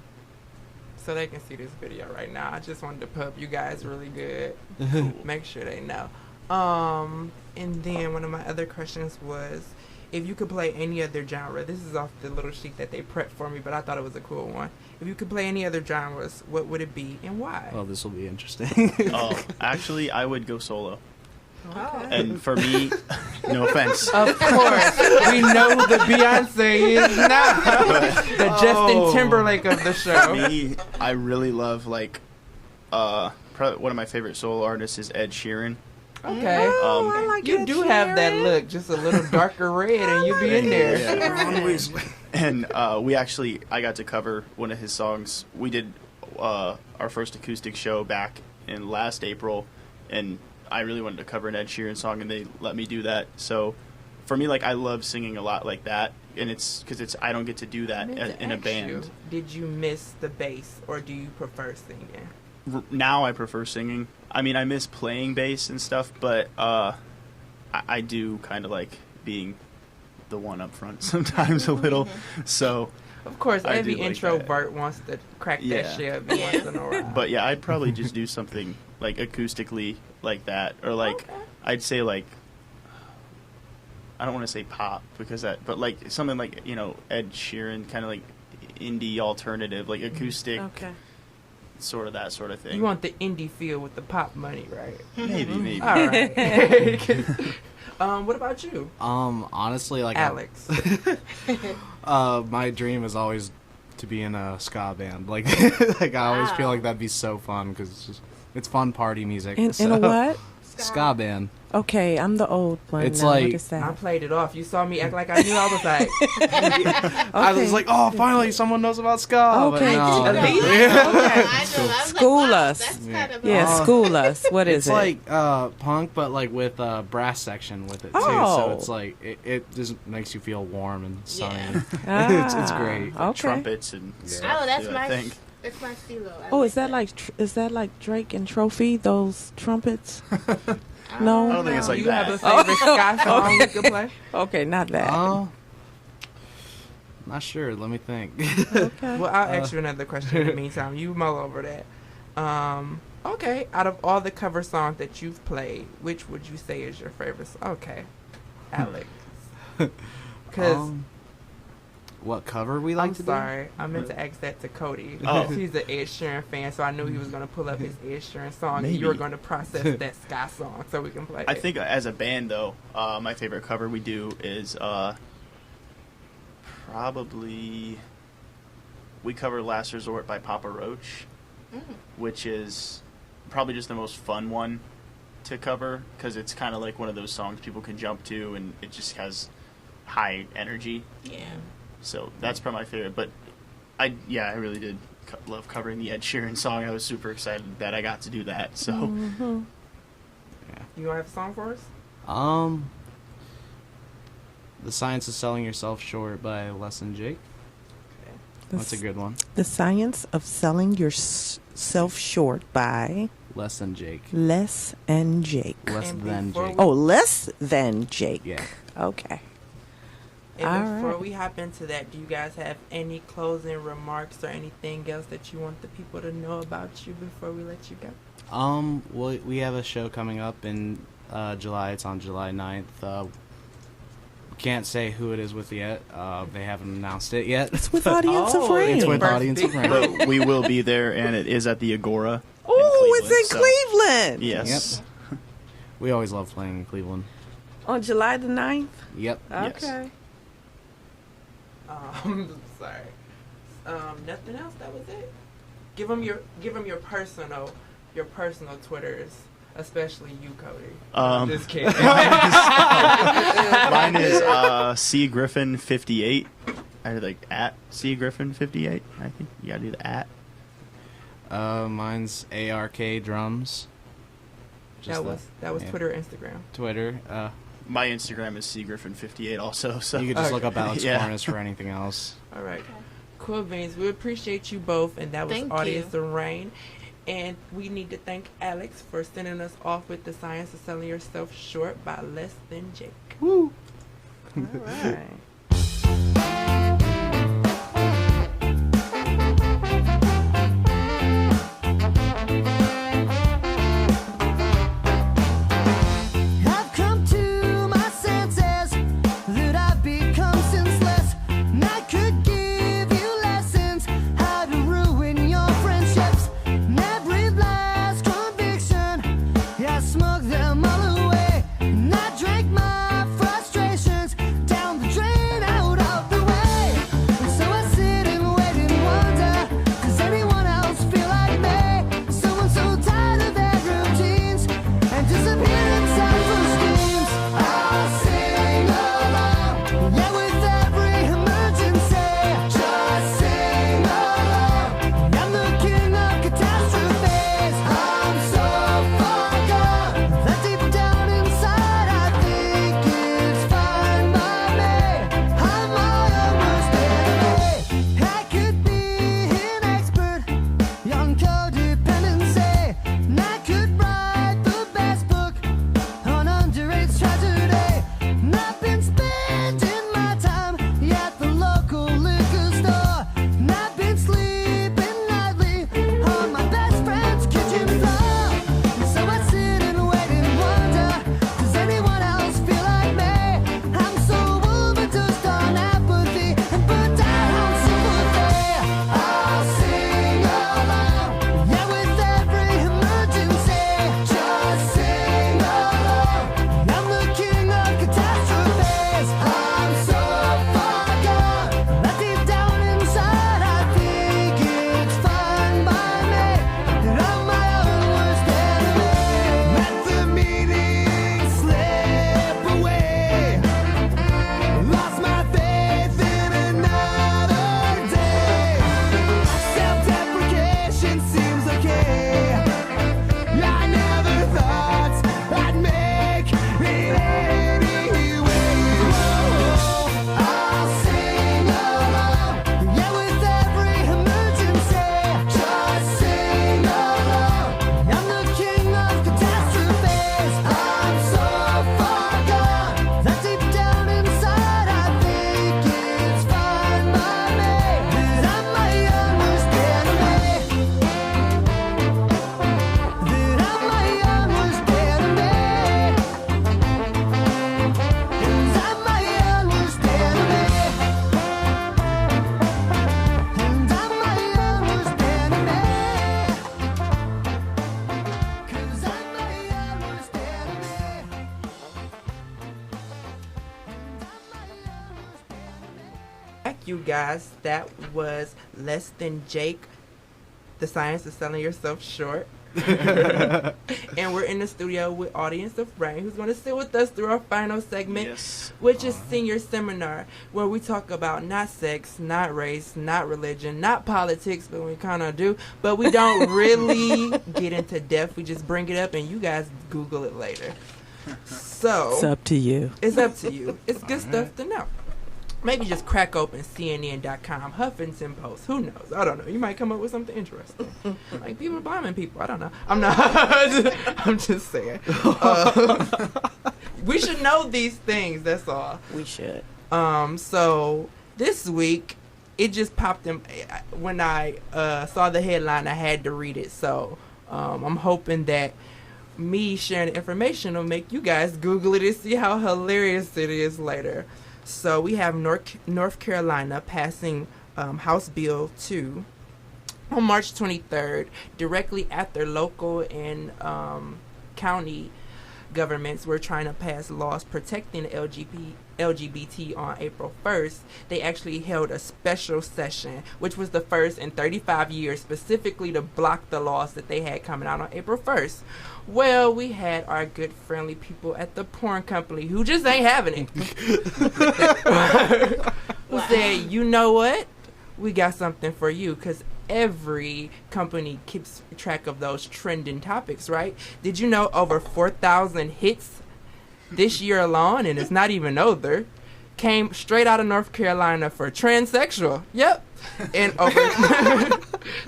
So they can see this video right now. I just wanted to pub you guys really good. Make sure they know. And then one of my other questions was, if you could play any other genre, this is off the little sheet that they prepped for me, but I thought it was a cool one. If you could play any other genres, what would it be and why? Well, this will be interesting. actually, I would go solo. Okay. And for me, no offense. Of course, we know the Beyonce is not the Justin Timberlake of the For show. me, I really love probably one of my favorite solo artists is Ed Sheeran. Okay. I like You Ed do have that Sheeran. look, just a little darker red, and you be in there. Yeah. And I got to cover one of his songs. We did our first acoustic show back in last April, and I really wanted to cover an Ed Sheeran song, and they let me do that. So for me, like, I love singing a lot like that, and it's because I don't get to do that I meant to in a ask band. you, did you miss the bass, or do you prefer singing? Now I prefer singing. I mean, I miss playing bass and stuff, but I do kind of like being the one up front sometimes a little. So, Of course, I every do like introvert wants to crack Yeah. that shit every once in a while. but yeah, I'd probably just do something like acoustically like that, or like Okay. I'd say like I don't want to say pop because but like something like Ed Sheeran, kind of like indie alternative, like acoustic, Okay. sort of that sort of thing. You want the indie feel with the pop money, right? maybe. All right. What about you, Honestly, like Alex? my dream is always to be in a ska band. Like, like I always feel like that'd be so fun because it's fun party music. In so. a what? Ska band. Okay, I'm the old one. It's now. like- What is I that? played it off. You saw me act like I knew. I was like, I was like, oh, finally someone knows about ska. But Okay. no. At least. I know. I was like, School wow, us. That's kind of Yeah, school us. What is It's it? like punk, but like with a brass section with it too. Oh. So it's like it just makes you feel warm and sunny. Yeah. It's great. Okay. Trumpets and stuff, Oh, that's too, my I think. It's my stilo. Oh, is that like Drake and Trophy? Those trumpets? No, I don't think it's like you that. have a favorite ska song you could play? Okay, not that. Not sure. Let me think. Okay. Well, I'll ask you another question in the meantime. You mull over that. Okay, out of all the cover songs that you've played, which would you say is your favorite song? Okay, Alex. Because what cover we like I'm to sorry, I meant to ask that to Cody. Oh. Because he's an Ed Sheeran fan, so I knew he was going to pull up his Ed Sheeran song, and Maybe. you were going to process that ska song so we can play I it. think as a band, though, my favorite cover we do is probably we cover "Last Resort" by Papa Roach, which is probably just the most fun one to cover because it's kind of like one of those songs people can jump to, and it just has high energy. Yeah. So that's probably my favorite. But I really did love covering the Ed Sheeran song. I was super excited that I got to do that. So You want to have a song for us? The Science of Selling Yourself Short by Les and Jake. That's a good one. The Science of Selling Yourself Short by Les and Jake. Les and Jake. Less And than before Jake. Oh, less than Jake. Yeah. Okay. And All before right. we hop into that, do you guys have any closing remarks or anything else that you want the people to know about you before we let you go? Well, we have a show coming up in July. It's on July 9th. Can't say who it is with yet. They haven't announced it yet. It's with Audience of Rain. It's with First Audience big of Rain. but we will be there, and it is at the Agora. Oh, it's in so- Cleveland. Yes. We always love playing in Cleveland. On July the 9th? Yep. Yes. Okay. Sorry. Nothing else. That was it. Give them your personal Twitters, especially you, Cody. Just kidding. Mine is C Griffin 58. I like at C Griffin 58. I think you gotta do the at. Mine's ARK Drums. that was yeah. Twitter, Instagram. Twitter. My Instagram is C Griffin 58 also. So You could just look up Alex Yeah. Farnes for anything else. All right. Cool beans. We appreciate you both, and that was Thank Audience you. of Rain. And we need to thank Alex for sending us off with The Science of Selling Yourself Short by Less Than Jake. All right. I've come to my senses that I've become senseless. And I could give you lessons how to ruin your friendships. And every last conviction, yeah, I smoked them all away. And I drank my frustrations down the drain. guys, that was Less Than Jake, The Science of Selling Yourself Short. And we're in the studio with Audience of Rain, who's going to sit with us through our final segment, which is Senior Seminar, where we talk about not sex, not race, not religion, not politics, but we kind of do, but we don't really get into depth. We just bring it up and you guys Google it later. So It's up to you. It's up to you. It's good stuff to know. Maybe just crack open CNN.com, Huffington Post. Who knows? I don't know. You might come up with something interesting. Like people bombing people. I don't know. I'm not. I'm just saying. We should know these things. That's all. We should. So this week, it just popped in. When I saw the headline, I had to read it. So I'm hoping that me sharing the information will make you guys Google it and see how hilarious it is later. So we have North Carolina passing House Bill 2 on March 23rd, directly after local and county governments were trying to pass laws protecting the LGBT on April 1st. They actually held a special session, which was the first in 35 years, specifically to block the laws that they had coming out on April 1st. Well, we had our good friendly people at the porn company who just ain't having it. Who said, you know what? We got something for you, because every company keeps track of those trending topics, right? Did you know over 4,000 hits this year alone, and it's not even older, came straight out of North Carolina for transsexual? Yep. And over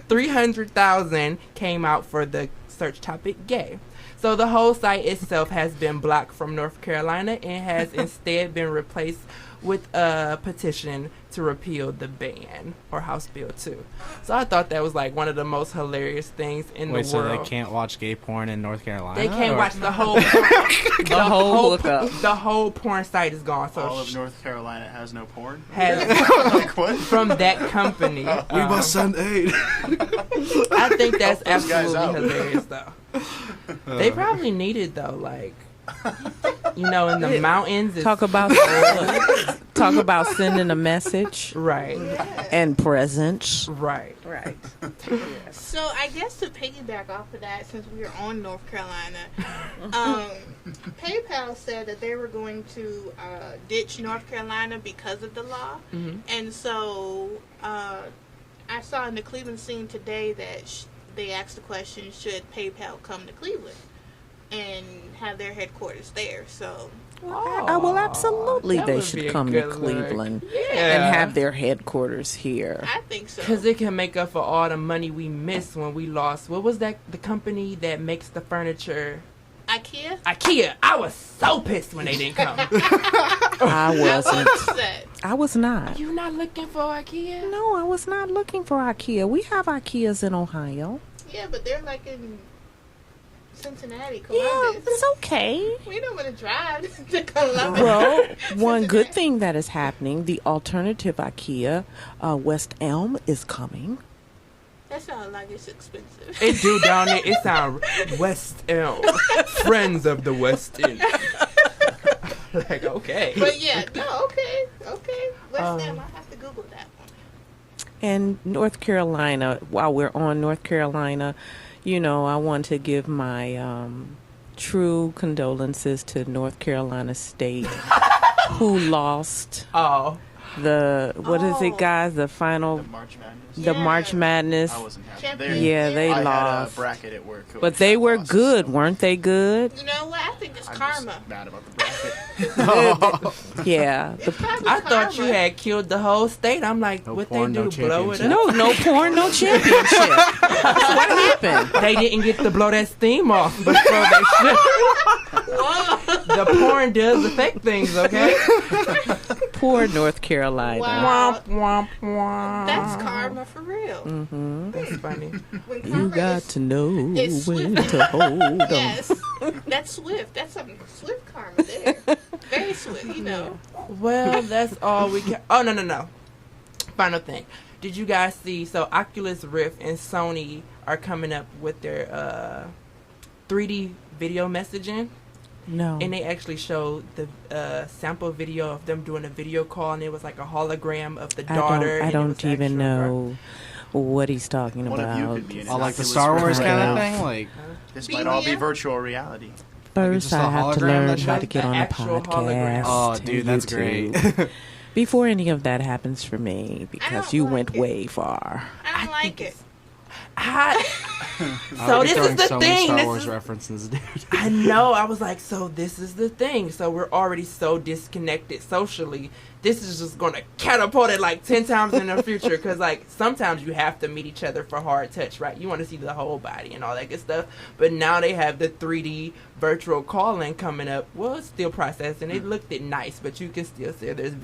300,000 came out for the search topic gay. So the whole site itself has been blocked from North Carolina and has instead been replaced with a petition to repeal the ban, or House Bill 2. So I thought that was like one of the most hilarious things in the world. So they can't watch gay porn in North Carolina? They can't watch the whole the whole porn site is gone. So all of North Carolina has no porn? Like what? From that company. We must send aid. I think that's absolutely hilarious though. They probably need it though, like, you know, in the mountains. Talk about sending a message, right? And presents, right? So I guess to piggyback off of that, since we are on North Carolina, PayPal said that they were going to ditch North Carolina because of the law, and so I saw in the Cleveland scene today that they asked the question, should PayPal come to Cleveland and have their headquarters there? So well, absolutely they should come to Cleveland and have their headquarters here. I think so, because it can make up for all the money we missed when we lost. What was that? The company that makes the furniture. IKEA. I was so pissed when they didn't come. I wasn't. I was not. You not looking for IKEA? No, I was not looking for IKEA. We have IKEAs in Ohio. Yeah, but they're like in Cincinnati, Columbus. Yeah, it's okay. We don't want to drive to Columbus. Well, one good thing that is happening, the alternative IKEA, West Elm, is coming. That sounds like it's expensive. It do down there. It sound West Elm. Friends of the West End. Like, okay. But yeah, no, okay. West Elm, I have to Google that one. And North Carolina, while we're on North Carolina, you know, I want to give my true condolences to North Carolina State, who lost is it, guys? The final, the March Madness. I wasn't happy. They I lost. had a bracket at work. But they were good, weren't they good? You know what? I think it's karma. I'm mad about the bracket. Yeah. I thought you had killed the whole state. I'm like, what porn, they do? no Blow it up? No porn, no championship. That's what happened. They didn't get to blow that steam off before they should. The porn does affect things, okay? Poor North Carolina. Wow. Womp, womp, womp. That's karma for real. Mm-hmm. That's funny. When You karma got is- to know it's when swift. to hold them. Yes, that's swift. That's some swift karma there. Very swift, you know. Well, that's all we can. Oh, no. Final thing. Did you guys see? So, Oculus Rift and Sony are coming up with their 3D video messaging. No. And they actually showed the sample video of them doing a video call, and it was like a hologram of the daughter. I don't even know what he's talking One about. of you could be in it. Oh, like the Oculus Star Wars Rift kind right of now. thing? Like, This might all be virtual reality. First, just I a have to hologram learn that how to shows get the on a actual hologram. podcast. oh, and dude, that's YouTube. great. Before any of that happens for me, because don't you like went it. way far. I don't like it. So this is the so many thing. Star This Wars is, references, dude. I know. I was like, so this is the thing. So we're already so disconnected socially. This is just going to catapult it like 10 times in the future. Because, like, sometimes you have to meet each other for hard touch, right? You want to see the whole body and all that good stuff. But now they have the 3D virtual calling coming up. Well, it's still processing. It looked nice, but you can still see there's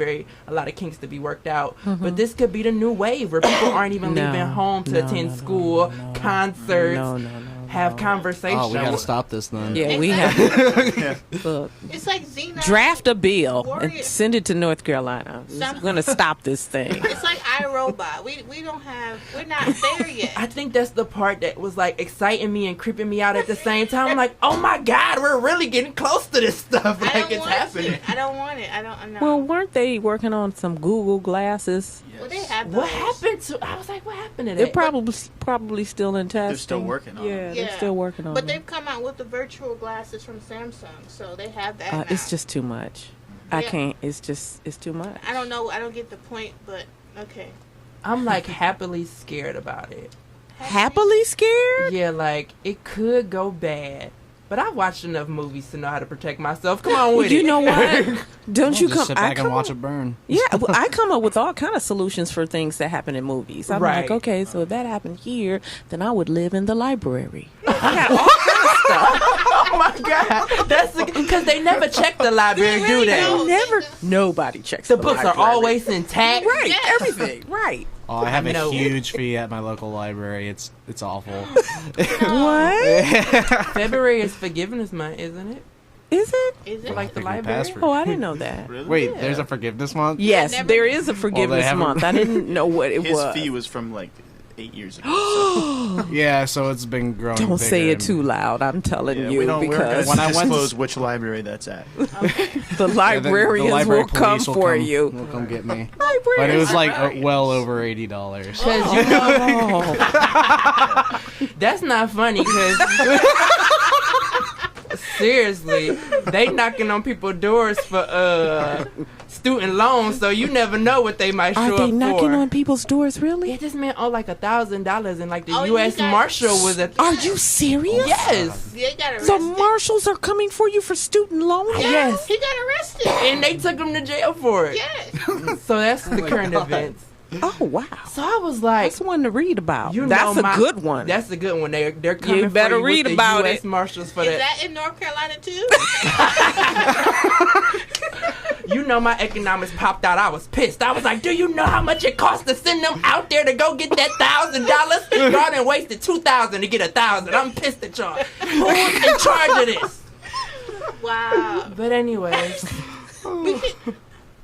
a lot of kinks to be worked out. But this could be the new wave where people aren't even No. leaving home to No, attend no, no, school, no, no. concerts, No. have conversations. Oh, we gotta stop this then. Yeah, we Exactly. have to look, It's like Xena. draft a bill and Warrior- send it to North Carolina. Some- We're going to stop this thing. It's like iRobot. We're not there yet. I think that's the part that was like exciting me and creeping me out at the same time. I'm like, oh my God, we're really getting close to this stuff. I Like don't it's want happening. it. I don't want it. I don't know. Well, weren't they working on some Google glasses? Well, they have What those. happened to? I was like, what happened to They're that? probably still in testing. They're still working on Yeah, it. they're still working on But it. they've come out with the virtual glasses from Samsung, so they have that now. It's just too much. I Yeah. can't. It's too much. I don't know. I don't get the point, but okay. I'm like happily scared about it. Happily scared? Yeah, like it could go bad. But I've watched enough movies to know how to protect myself. Come on with it. You know what? Don't you Just come? sit I back and come watch up, it burn. Yeah, well, I come up with all kind of solutions for things that happen in movies. I'm Right. like, okay, so if that happened here, then I would live in the library. I got all kind of stuff. Oh my God, that's because they never check the library, do they? don't. Never. Nobody checks The books are library. always intact. right. Yes. Everything right. Oh, I have know. a huge fee at my local library. It's awful. What February is forgiveness month, isn't it? is it? Is For it? like the Pick my library. password. Oh, I didn't know that. Really? Wait, there's a forgiveness month? Yes, never- there is a forgiveness haven't- month. I didn't know what it His was. fee was from like 8 years ago. So, Yeah, so it's been growing. Don't say bigger it too loud. I'm telling yeah, you we don't. because When When I I went to disclose which library that's at. the the librarians library will come police for you. Will come get me. But Librarians. it was like well over $80. Because you know, Oh. that's not funny. Because seriously, they knocking on people's doors for student loans, so you never know what they might show Are up they knocking for. on people's doors? Really? Yeah, this man owed like $1,000, and like the Oh, U.S. you got- Marshal was at. Are you serious? Yes, They got arrested. The marshals are coming for you for student loans? yes. He got arrested. And they took him to jail for it. Yes. So that's the current events. Oh wow, So I was like, that's one to read about. you That's know a my- good one. That's a good one. They're coming. better for you read with about the U.S. it. Marshals for Is that. that in North Carolina too? You know, my economics popped out. I was pissed. I was like, do you know how much it costs to send them out there to go get that $1,000? Y'all done wasted $2,000 to get $1,000. I'm pissed at y'all. Who's in charge of this? Wow. But anyways,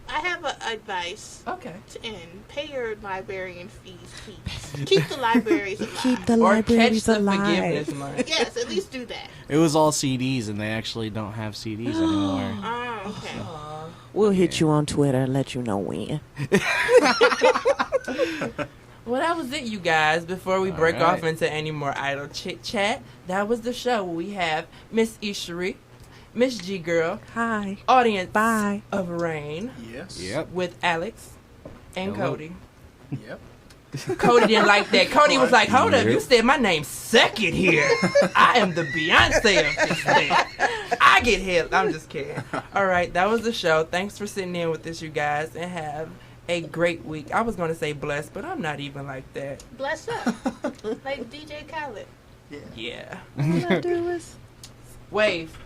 I have advice okay. to end. Pay your librarian fees, please. Keep the libraries alive. Keep the Or catch libraries the alive. forgiveness money. Yes, at least do that. It was all CDs, and they actually don't have CDs anymore. Oh, okay. We'll hit you on Twitter and let you know when. Well, that was it, you guys. Before we break right. off into any more idle chit chat, that was the show. We have Miss Ishri, Miss G Girl, Hi. audience Bye. of Rain Yes. Yep. with Alex and Hello. Cody. Yep. Cody didn't like that. Cody was like, hold up, you said my name second here. I am the Beyonce of this thing. I get hit. I'm just kidding. All right, that was the show. Thanks for sitting in with us, you guys, and have a great week. I was going to say blessed, but I'm not even like that. Bless up. Like DJ Khaled. Yeah. All I do is Wave.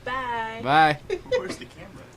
Bye. Bye. Where's the camera?